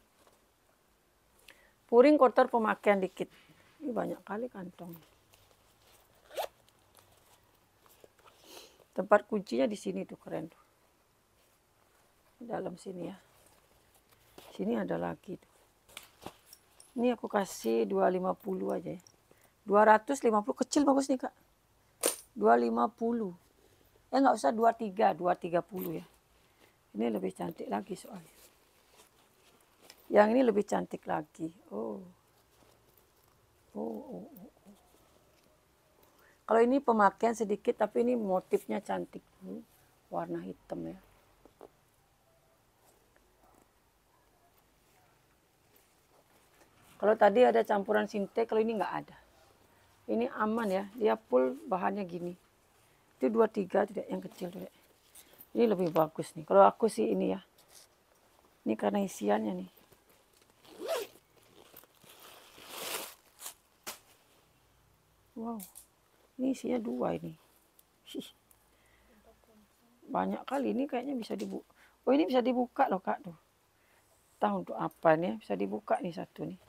Puring kotor pemakaian dikit. Ini banyak kali kantong. Tempat kuncinya di sini tuh, keren tuh. Dalam sini ya. Sini ada lagi tuh. Ini aku kasih 250 aja ya. 250 kecil bagus nih Kak. 250. Nggak usah 230 ya. Ini lebih cantik lagi soalnya. Yang ini lebih cantik lagi. Oh. Kalau ini pemakaian sedikit, tapi ini motifnya cantik. Warna hitam ya. Kalau tadi ada campuran sinte, kalau ini nggak ada. Ini aman ya, dia full bahannya gini. Itu 23 tidak yang kecil tuh. Ini lebih bagus nih. Kalau aku sih ini ya. Ini karena isiannya nih. Wow. Ini isinya 2 ini. Banyak kali ini kayaknya bisa dibuka. Oh ini bisa dibuka loh Kak tuh. Tahu untuk apa nih? Bisa dibuka nih satu nih.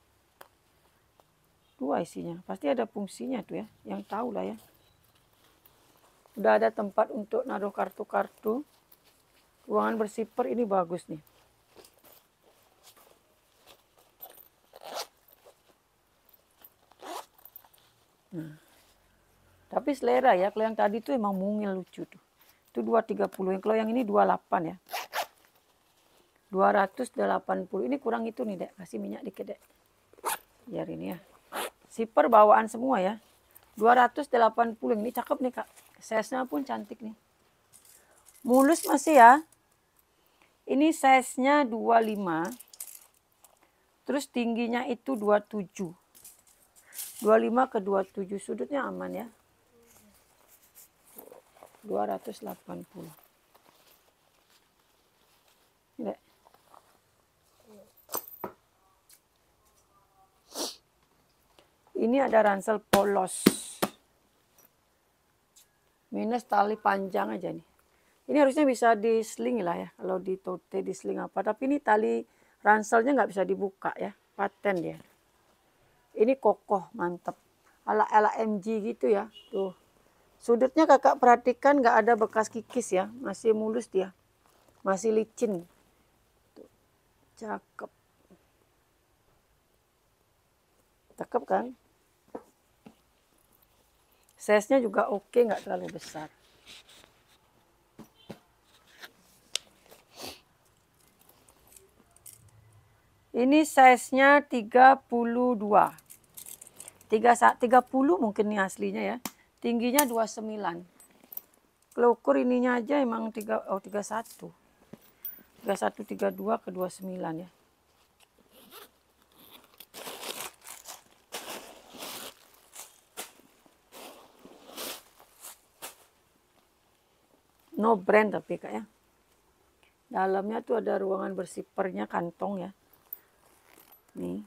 2 isinya. Pasti ada fungsinya tuh ya. Yang tahu lah ya. Udah ada tempat untuk naruh kartu-kartu. Ruangan bersifar ini bagus nih. Nah. Tapi selera ya. Kalau yang tadi tuh emang mungil lucu tuh. Itu 230. Kalau yang ini 28 ya. 280. Ini kurang itu nih Dek. Kasih minyak dikit Dek. Biar ini ya. Zipper bawaan semua ya. 280. Ini cakep nih Kak. Size-nya pun cantik nih. Mulus masih ya. Ini size-nya 25. Terus tingginya itu 27. 25 ke 27. Sudutnya aman ya. 280. Ini. Ini ada ransel polos. Minus tali panjang aja nih. Ini harusnya bisa di sling lah ya. Kalau di tote di sling apa. Tapi ini tali ranselnya nggak bisa dibuka ya. Paten dia. Ini kokoh, mantep. Ala-ala MG gitu ya. Tuh. Sudutnya kakak perhatikan nggak ada bekas kikis ya. Masih mulus dia. Masih licin. Tuh. Cakep. Cakep kan? Size-nya juga oke, nggak terlalu besar. Ini size-nya 32. 30 mungkin nih aslinya ya. Tingginya 29. Kalau ukur ininya aja emang 31. 31, 32 ke 29 ya. No brand tapi Kak ya. Dalamnya tuh ada ruangan bersipernya, kantong ya. Nih.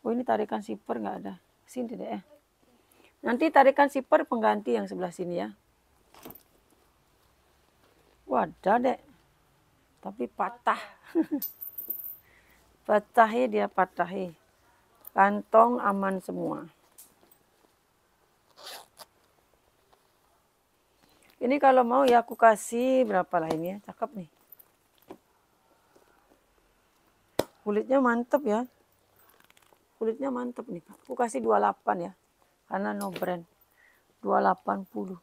Oh ini tarikan zipper nggak ada. Sini deh ya. Nanti tarikan zipper pengganti yang sebelah sini ya. Wadah dek. Tapi patah. Patahi dia patahi. Kantong aman semua. Ini kalau mau ya aku kasih berapa lah ini ya. Cakep nih. Kulitnya mantep ya. Kulitnya mantep nih Kak. Aku kasih 28 ya. Karena no brand. 280.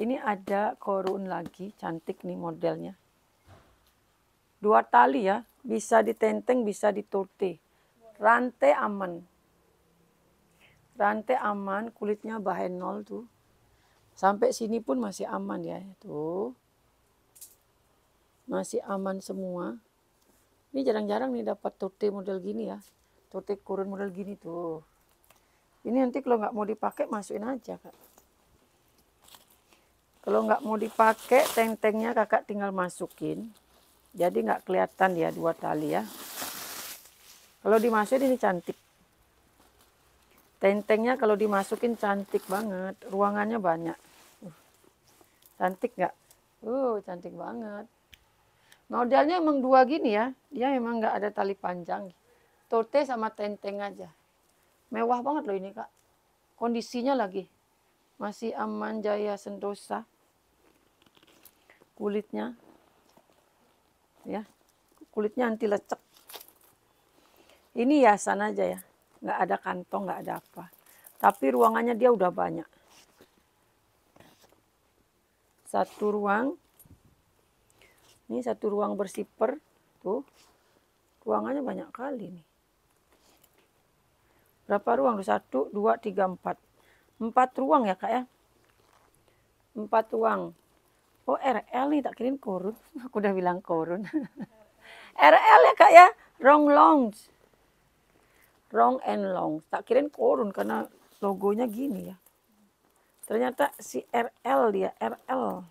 Ini ada korun lagi. Cantik nih modelnya. 2 tali ya. Bisa ditenteng, bisa ditote. Rantai aman. Rantai aman. Kulitnya bahan 0 tuh. Sampai sini pun masih aman ya. Tuh. Masih aman semua. Ini jarang-jarang nih dapat tote model gini ya. tote kurun model gini tuh. Ini nanti kalau nggak mau dipakai masukin aja Kak. Kalau nggak mau dipakai teng-tengnya Kakak tinggal masukin. Jadi nggak kelihatan ya 2 tali ya. Kalau dimasukin ini cantik. Teng-tengnya kalau dimasukin cantik banget. Ruangannya banyak. Cantik nggak? Cantik banget. Modelnya emang 2 gini ya. Dia emang nggak ada tali panjang. Tote sama teng-teng aja. Mewah banget loh ini Kak. Kondisinya lagi. Masih aman Jaya Sentosa. Kulitnya. Ya. Kulitnya anti lecek. Ini hiasan aja ya. Nggak ada kantong, nggak ada apa. Tapi ruangannya dia udah banyak. Satu ruang. Ini satu ruang bersiper. Tuh. Ruangannya banyak kali nih. Berapa ruang? 1, 2, 3, 4. 4 ruang ya Kak ya. 4 ruang. Oh RL nih, tak kirain korun. Aku udah bilang korun. RL ya Kak ya. Rong and long. Tak kirain korun karena logonya gini ya. Ternyata si RL dia, RL.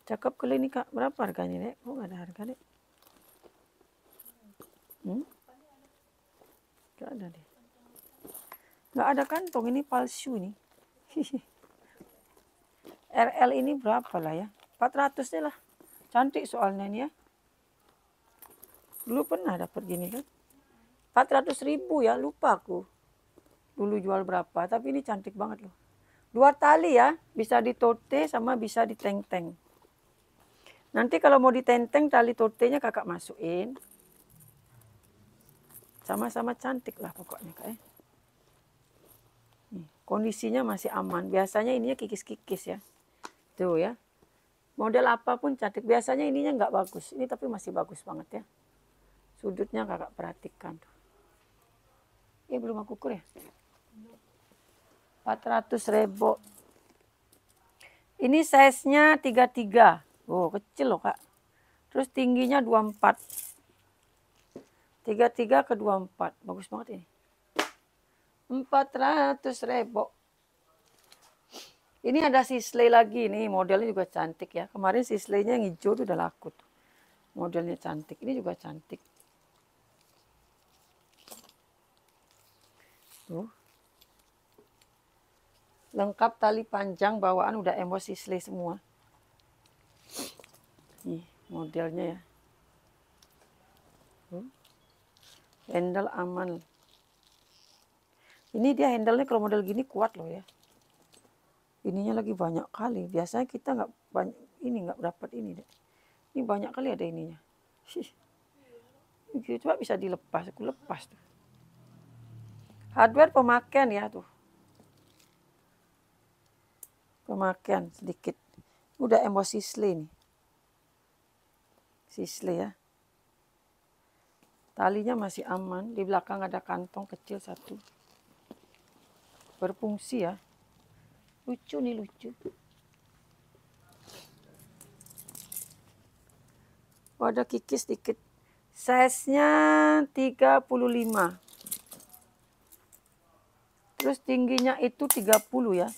Cakep kali ini Kak. Berapa harganya Dek? Oh nggak ada harga Dek. Nggak ada deh. Nggak ada kantong, ini palsu nih. RL ini berapa lah ya? 400 deh lah. Cantik soalnya ini ya. Dulu pernah dapat gini kan. 400.000 ya, lupa aku. Dulu jual berapa, tapi ini cantik banget loh. 2 tali ya, bisa di tote sama bisa di teng-teng. Nanti kalau mau di teng-teng, tali totenya Kakak masukin. Sama-sama cantik lah pokoknya Kak ya. Nih, kondisinya masih aman. Biasanya ininya kikis-kikis ya. Tuh ya. Model apapun cantik. Biasanya ininya nggak bagus. Ini tapi masih bagus banget ya. Sudutnya Kakak perhatikan. Belum aku ukur ya. 400.000. Ini size-nya 33. Oh, kecil loh Kak. Terus tingginya 24. 33 ke 24. Bagus banget ini. 400.000. Ini ada sisley lagi nih. Modelnya juga cantik ya. Kemarin sisley-nya yang hijau itu udah laku tuh. Modelnya cantik. Ini juga cantik. Tuh. Lengkap tali panjang bawaan udah embos sisley semua. Nih modelnya ya. Handle aman. Ini dia handle-nya kalau model gini kuat loh ya. Ininya lagi banyak kali. Biasanya kita nggak banyak ini, nggak dapat ini deh. Ini banyak kali ada ininya. Coba bisa dilepas, aku lepas tuh. Hardware pemakaian ya tuh. Pemakaian sedikit. Udah embos sisley nih. Sisley ya. Talinya masih aman. Di belakang ada kantong kecil satu. Berfungsi ya. Lucu nih, lucu. Oh, ada kikis dikit. Size-nya 35. Terus tingginya itu 30 ya.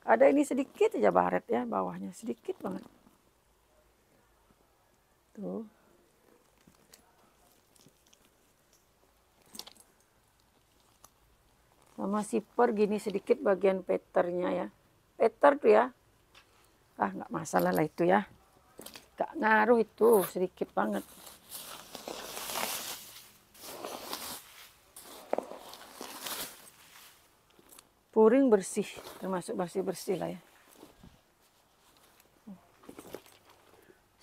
Ada ini sedikit aja baret ya bawahnya. Sedikit banget. Tuh. Sama zipper gini sedikit bagian peternya ya. Peter tuh ya. Nggak masalah lah itu ya. Nggak ngaruh itu, sedikit banget. Puring bersih, termasuk bersih-bersih lah ya.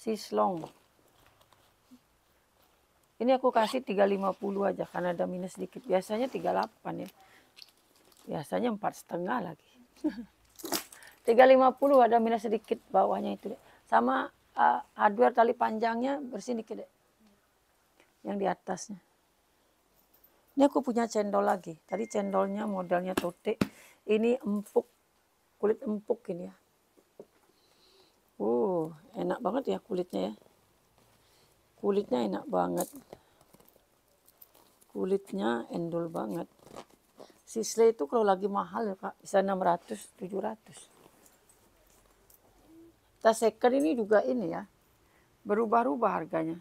Sislong. Ini aku kasih 350 aja karena ada minus sedikit. Biasanya 38 ya. Biasanya 4,5 lagi. 350 ada minus sedikit bawahnya itu deh. Sama hardware tali panjangnya bersih dikit deh. Yang di atasnya. Ini aku punya cendol lagi. Tadi cendolnya modelnya tote. Ini empuk. Kulit empuk ini ya. Enak banget ya kulitnya ya. Kulitnya enak banget. Kulitnya endol banget. Sisley itu kalau lagi mahal ya Kak, bisa 600, 700. Tas second ini juga ini ya, berubah-ubah harganya.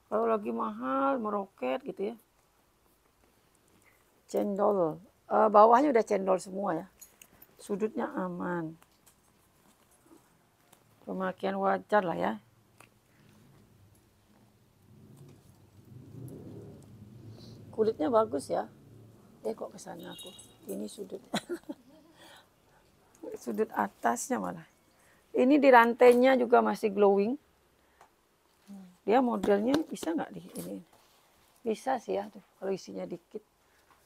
Kalau lagi mahal, meroket gitu ya. Cendol. Bawahnya udah cendol semua ya. Sudutnya aman. Pemakaian wajar lah ya. Kulitnya bagus ya. Kok kesana aku. Ini sudut. Sudut atasnya malah. Ini di rantainya juga masih glowing. Dia modelnya bisa nggak di ini? Bisa sih ya tuh, kalau isinya dikit.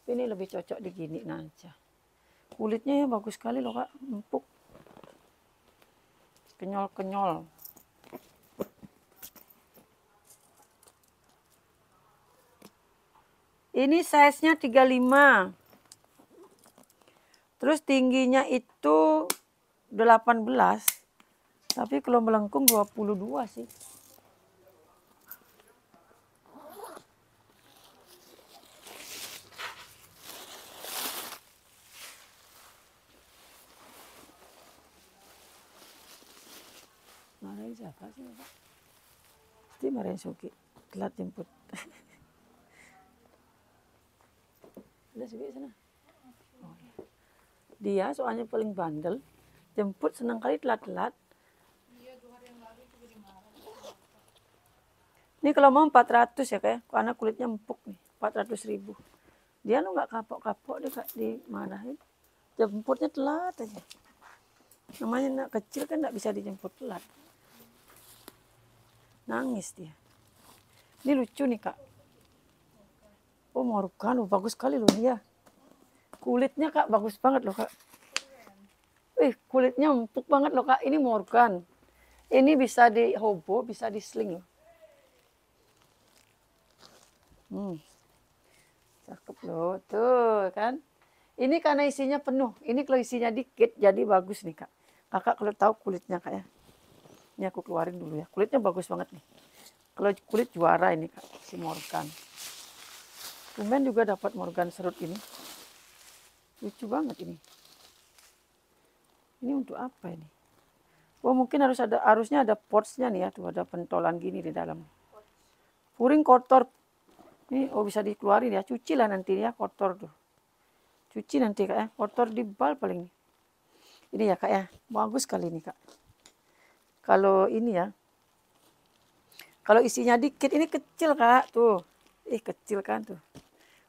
Ini lebih cocok diginiin aja. Kulitnya ya bagus sekali loh Kak, empuk. Kenyol-kenyol. Ini size-nya 35. Terus tingginya itu 18. Tapi kalau melengkung 22 sih. Marahin siapa sih Pak? Pasti marahin Suki. Telat jemput. Udah Suki sana. Oh, ya. Dia soalnya paling bandel. Jemput senang kali telat-telat. Ini kalau mau 400 ya kayak, karena kulitnya empuk nih, 400.000. Dia lu nggak kapok-kapok dia Kak, dimarahin. Jemputnya telat aja. Namanya anak kecil kan nggak bisa dijemput telat. Nangis dia. Ini lucu nih Kak. Oh Morgan, bagus sekali loh dia. Kulitnya Kak bagus banget loh Kak. Kulitnya empuk banget loh Kak. Ini Morgan. Ini bisa di hobo, bisa di sling loh. Cakep loh, tuh kan. Ini karena isinya penuh. Ini kalau isinya dikit, jadi bagus nih Kak. Kakak kalau tahu kulitnya Kak ya. Ini aku keluarin dulu ya. Kulitnya bagus banget nih. Kalau kulit juara ini Kak, si Morgan. Tumben juga dapat Morgan serut ini. Lucu banget ini. Ini untuk apa ini? Oh mungkin harusnya ada potsnya nih ya. Tuh ada pentolan gini di dalam. Puring kotor. Ini bisa dikeluarin ya. Cuci lah nanti ya kotor tuh. Cuci nanti Kak ya. Kotor di bal paling. Ini ya Kak ya. Bagus sekali ini Kak. Kalau ini ya. Kalau isinya dikit ini kecil Kak. Tuh. Kecil kan tuh.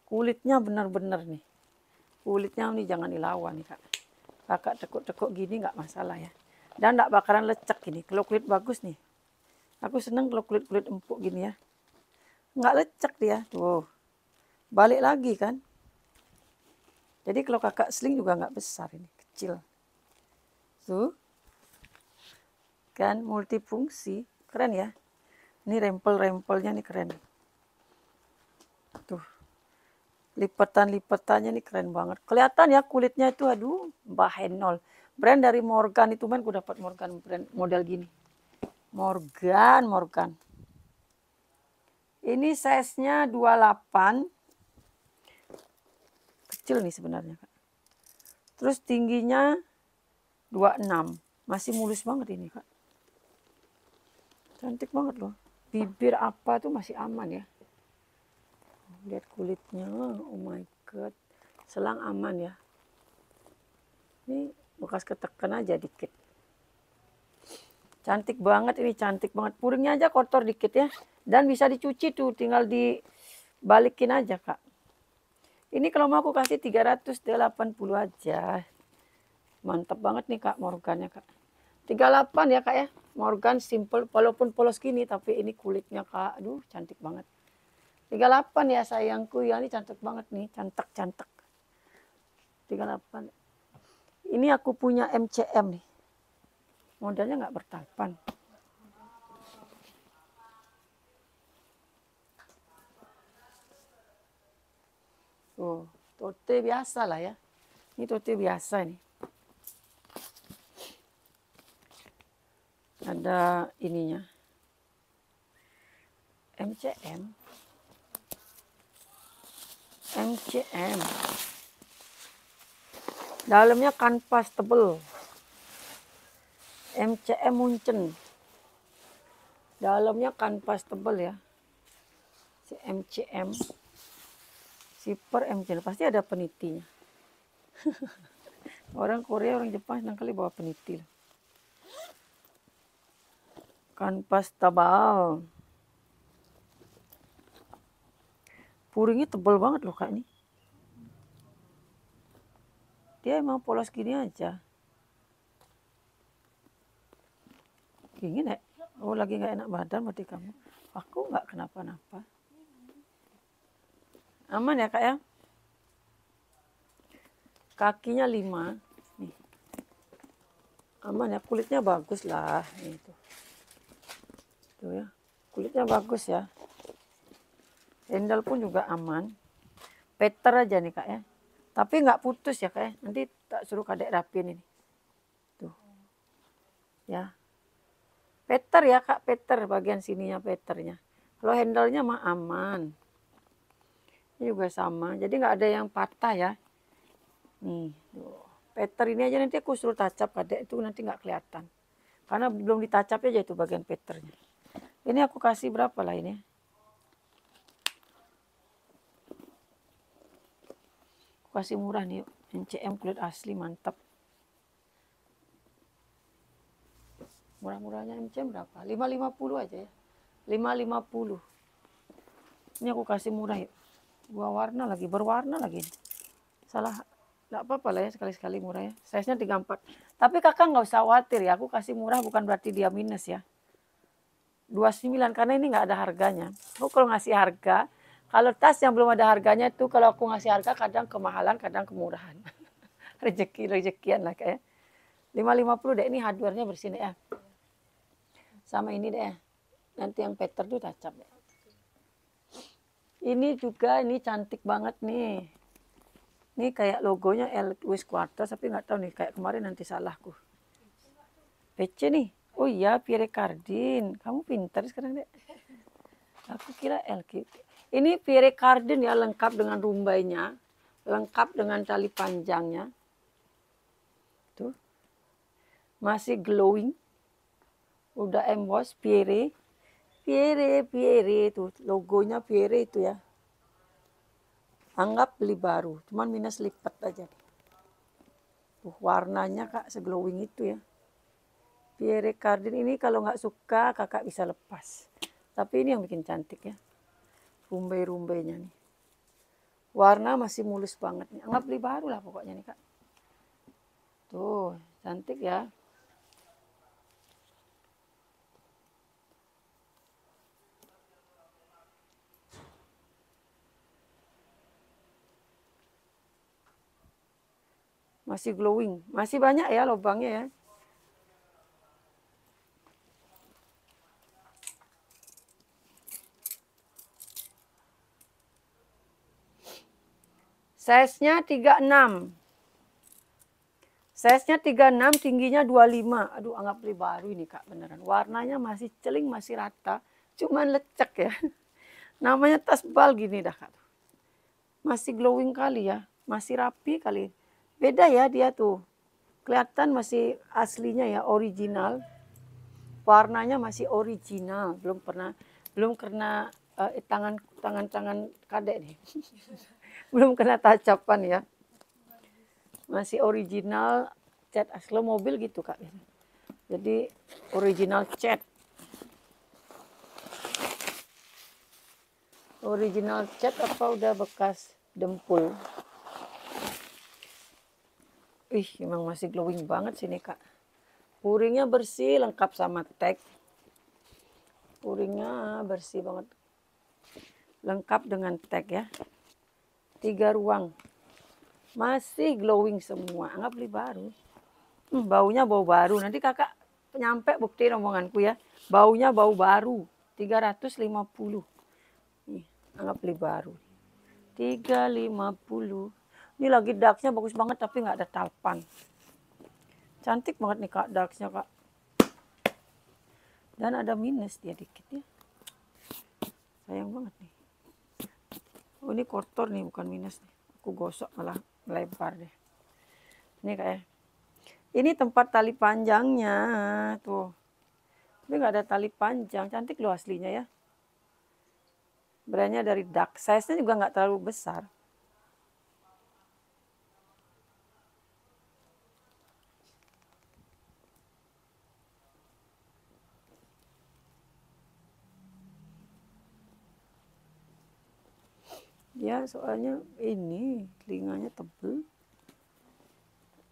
Kulitnya benar-benar nih. Kulitnya nih jangan dilawan nih Kak. Kakak tekuk-tekuk gini nggak masalah ya. Dan nggak bakaran lecek gini. Kalau kulit bagus nih. Aku seneng kalau kulit-kulit empuk gini ya. Nggak lecek dia. Tuh. Balik lagi kan. Jadi kalau kakak sling juga nggak besar ini. Kecil. Tuh. Kan multifungsi. Keren ya. Ini rempel-rempelnya nih keren. Tuh. Lipetan-lipetannya nih keren banget. Kelihatan ya kulitnya itu aduh bahenol. Brand dari Morgan itu kan aku dapat Morgan brand model gini. Morgan. Ini size-nya 28. Kecil nih sebenarnya Kak. Terus tingginya 26. Masih mulus banget ini Kak. Cantik banget loh. Bibir apa tuh masih aman ya. Lihat kulitnya, oh my god. Selang aman ya. Ini bekas ketekan aja dikit. Cantik banget ini, cantik banget. Puringnya aja kotor dikit ya. Dan bisa dicuci tuh, tinggal dibalikin aja Kak. Ini kalau mau aku kasih 380 aja. Mantap banget nih Kak Morgannya Kak. 38 ya Kak ya. Morgan simple, walaupun polos gini tapi ini kulitnya Kak. Aduh cantik banget. 38 ya sayangku ya, ini cantik banget nih, cantik. 38. Ini aku punya MCM nih. Modelnya nggak bertapan. Oh, tote biasa lah ya. Ini tote biasa nih. Ada ininya. MCM. MCM. Dalamnya kanvas tebel. MCM Munchen. Dalamnya kanvas tebel ya. Si MCM. Zipper MCM. Pasti ada penitinya. Orang Korea, orang Jepang senang kali bawa peniti. Kanvas tebal. Puringnya tebal banget loh kak ini. Dia emang polos gini aja. Gini nek. Oh lagi nggak enak badan berarti kamu. Aku nggak kenapa-napa. Aman ya kak ya. Kakinya 5. Nih. Aman ya, kulitnya bagus lah. Itu. Tuh ya. Kulitnya bagus ya. Sendal pun juga aman. Peter aja nih kak ya. Tapi nggak putus ya kak ya. Nanti tak suruh kadek rapin ini. Tuh. Ya. Peter ya kak, Peter bagian sininya Peternya. Kalau handle-nya mah aman. Ini juga sama. Jadi nggak ada yang patah ya. Nih. Tuh. Peter ini aja nanti aku suruh tacap kadek itu nanti nggak kelihatan. Karena belum ditacap aja itu bagian Peternya. Ini aku kasih berapa lah ini? Kasih murah nih, MCM kulit asli mantap. Murah-murahnya MCM berapa? 550 aja ya. 550. Ini aku kasih murah ya. 2 warna lagi, berwarna lagi. Salah, enggak apa-apa lah ya sekali-sekali murah ya. Size-nya 34. Tapi kakak nggak usah khawatir ya, aku kasih murah bukan berarti dia minus ya. 29 karena ini nggak ada harganya. Aku kalau ngasih harga, kalau tas yang belum ada harganya tuh kalau aku ngasih harga kadang kemahalan, kadang kemurahan. Rezekian lah kayak. 550 deh, ini hardware-nya bersih deh ya. Sama ini deh. Nanti yang Peter tuh tacap deh. Ini juga ini cantik banget nih. Ini kayak logonya Louis Quarters tapi nggak tahu nih kayak kemarin nanti salahku. PC nih. Oh iya, Pierre Cardin. Kamu pintar sekarang deh. Aku kira LQ. Ini Pierre Cardin ya, lengkap dengan rumbainya, lengkap dengan tali panjangnya. Tuh. Masih glowing. Udah emboss Pierre. Pierre tuh, logonya Pierre itu ya. Anggap beli baru, cuman minus lipat aja. Tuh, warnanya kak seglowing itu ya. Pierre Cardin ini kalau nggak suka kakak bisa lepas. Tapi ini yang bikin cantik ya. Rumbai-rumbainya nih. Warna masih mulus banget nih. Anggap beli baru lah pokoknya nih kak. Tuh, cantik ya. Masih glowing. Masih banyak ya lubangnya ya. Size-nya 36. Size-nya 36, tingginya 25. Aduh, anggap beli baru ini kak beneran. Warnanya masih celing, masih rata. Cuman lecek ya. Namanya tas bal gini dah kak. Masih glowing kali ya. Masih rapi kali. Beda ya dia tuh. Kelihatan masih aslinya ya, original. Warnanya masih original. Belum kena tangan kadek nih. Belum kena tacapan ya. Masih original cat asli mobil gitu kak. Jadi original cat. Original cat apa udah bekas dempul. Ih, emang masih glowing banget sini kak. Puringnya bersih, lengkap sama tag. Puringnya bersih banget. Lengkap dengan tag ya. 3 ruang. Masih glowing semua. Anggap beli baru. Baunya bau baru. Nanti kakak nyampe buktiin omonganku ya. Baunya bau baru. 350. Nih, anggap beli baru. 350. Ini lagi darksnya bagus banget tapi nggak ada talpan. Cantik banget nih kak darksnya kak. Dan ada minus dia dikit ya. Sayang banget nih. Oh ini kotor nih, bukan minus nih. Aku gosok malah melempar deh. Ini kayak. Ini tempat tali panjangnya tuh. Tapi nggak ada tali panjang, cantik loh aslinya ya. Brandnya dari Duck, size-nya juga nggak terlalu besar. Ya soalnya ini telinganya tebel.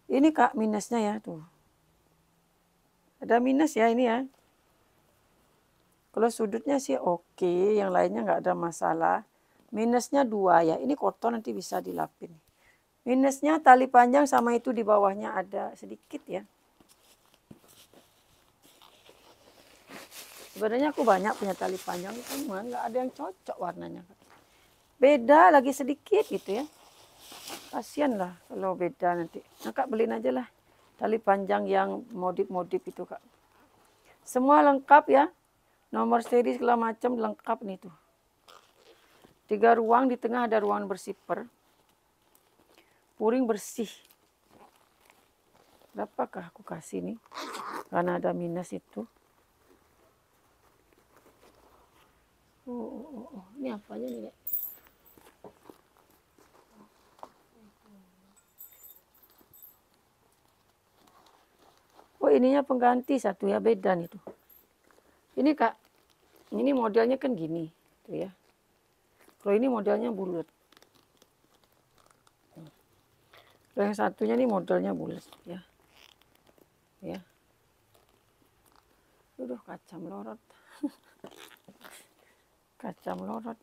Ini Kak minusnya ya tuh. Ada minus ya ini ya. Kalau sudutnya sih oke, yang lainnya nggak ada masalah. Minusnya 2 ya, ini kotor nanti bisa dilapin. Minusnya tali panjang sama itu di bawahnya ada sedikit ya. Sebenarnya aku banyak punya tali panjang, cuma nggak ada yang cocok warnanya. Beda lagi sedikit gitu ya. Kasian lah kalau beda nanti. Nah Kak beliin aja lah tali panjang yang modif-modif itu Kak. Semua lengkap ya. Nomor seri segala macam lengkap nih tuh. 3 ruang, di tengah ada ruangan bersiper. Puring bersih. Berapakah aku kasih nih? Karena ada minus itu. Oh. Ini apanya nih, Dek? Oh, ininya pengganti satu ya, beda nih tuh. Ini Kak, ini modelnya kan gini, tuh ya. Kalau ini modelnya bulat. Kalau yang satunya nih modelnya bulat ya. Ya. Aduh, kaca melorot. Kaca melorot.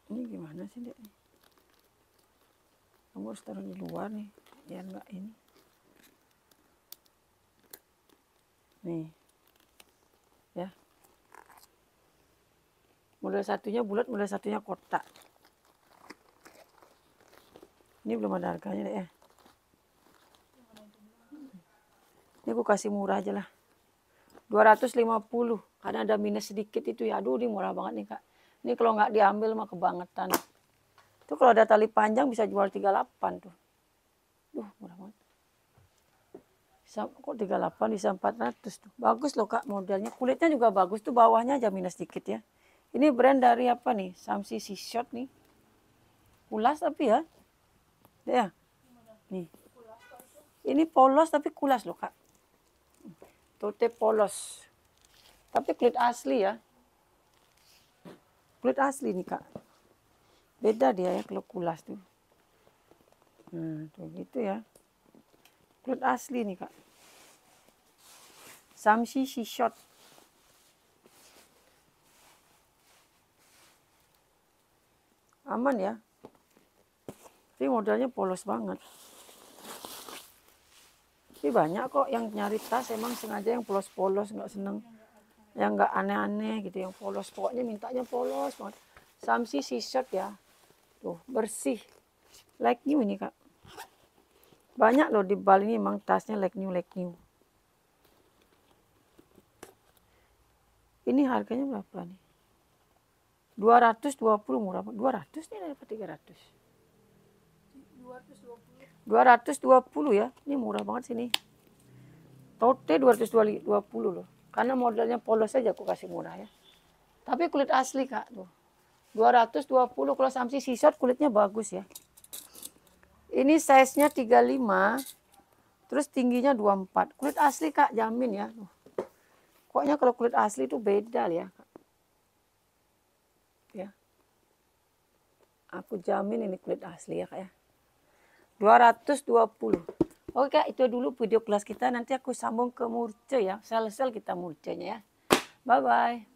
Ini gimana sih, Dek? Kamu harus taruh di luar nih, biar enggak ini. Nih. Ya. Model satunya bulat, model satunya kotak. Ini belum ada harganya deh ya. Ini aku kasih murah aja lah. 250 karena ada minus sedikit itu ya. Aduh, ini murah banget nih Kak. Ini kalau nggak diambil mah kebangetan. Itu kalau ada tali panjang bisa jual 38 tuh. Duh, murah banget. Bisa, kok 38 bisa 400 tuh. Bagus loh Kak modelnya. Kulitnya juga bagus tuh, bawahnya aja minus sedikit ya. Ini brand dari apa nih? Samsi Shot nih. Kulas tapi ya. Ya. Nih. Ini polos tapi kulas loh Kak. Tote polos. Tapi kulit asli ya. Kulit asli nih Kak. Beda dia ya kalau kulas tuh. Nah, tuh gitu ya. Kulit asli nih Kak. Samsi Shot. Aman ya. Tapi modelnya polos banget. Tapi banyak kok yang nyari tas emang sengaja yang polos-polos, nggak seneng. Yang nggak aneh-aneh gitu, yang polos. Pokoknya mintanya polos banget. Samsi Shot ya. Tuh, bersih. Like new ini Kak. Banyak loh di Bali ini emang tasnya like new. Ini harganya berapa nih? 220 murah. 200 nih dapat 300. 220 ya. Ini murah banget sini. Tote 220 loh. Karena modelnya polos aja aku kasih murah ya. Tapi kulit asli Kak tuh. 220 kalau Samsi Shot kulitnya bagus ya. Ini size-nya 35. Terus tingginya 24. Kulit asli Kak, jamin ya. Pokoknya kalau kulit asli itu beda ya Kak. Ya. Aku jamin ini kulit asli ya Kak ya. 220. Oke Kak, itu dulu video kelas kita. Nanti aku sambung ke Murce ya. Sel-sel kita Murcenya ya. Bye-bye.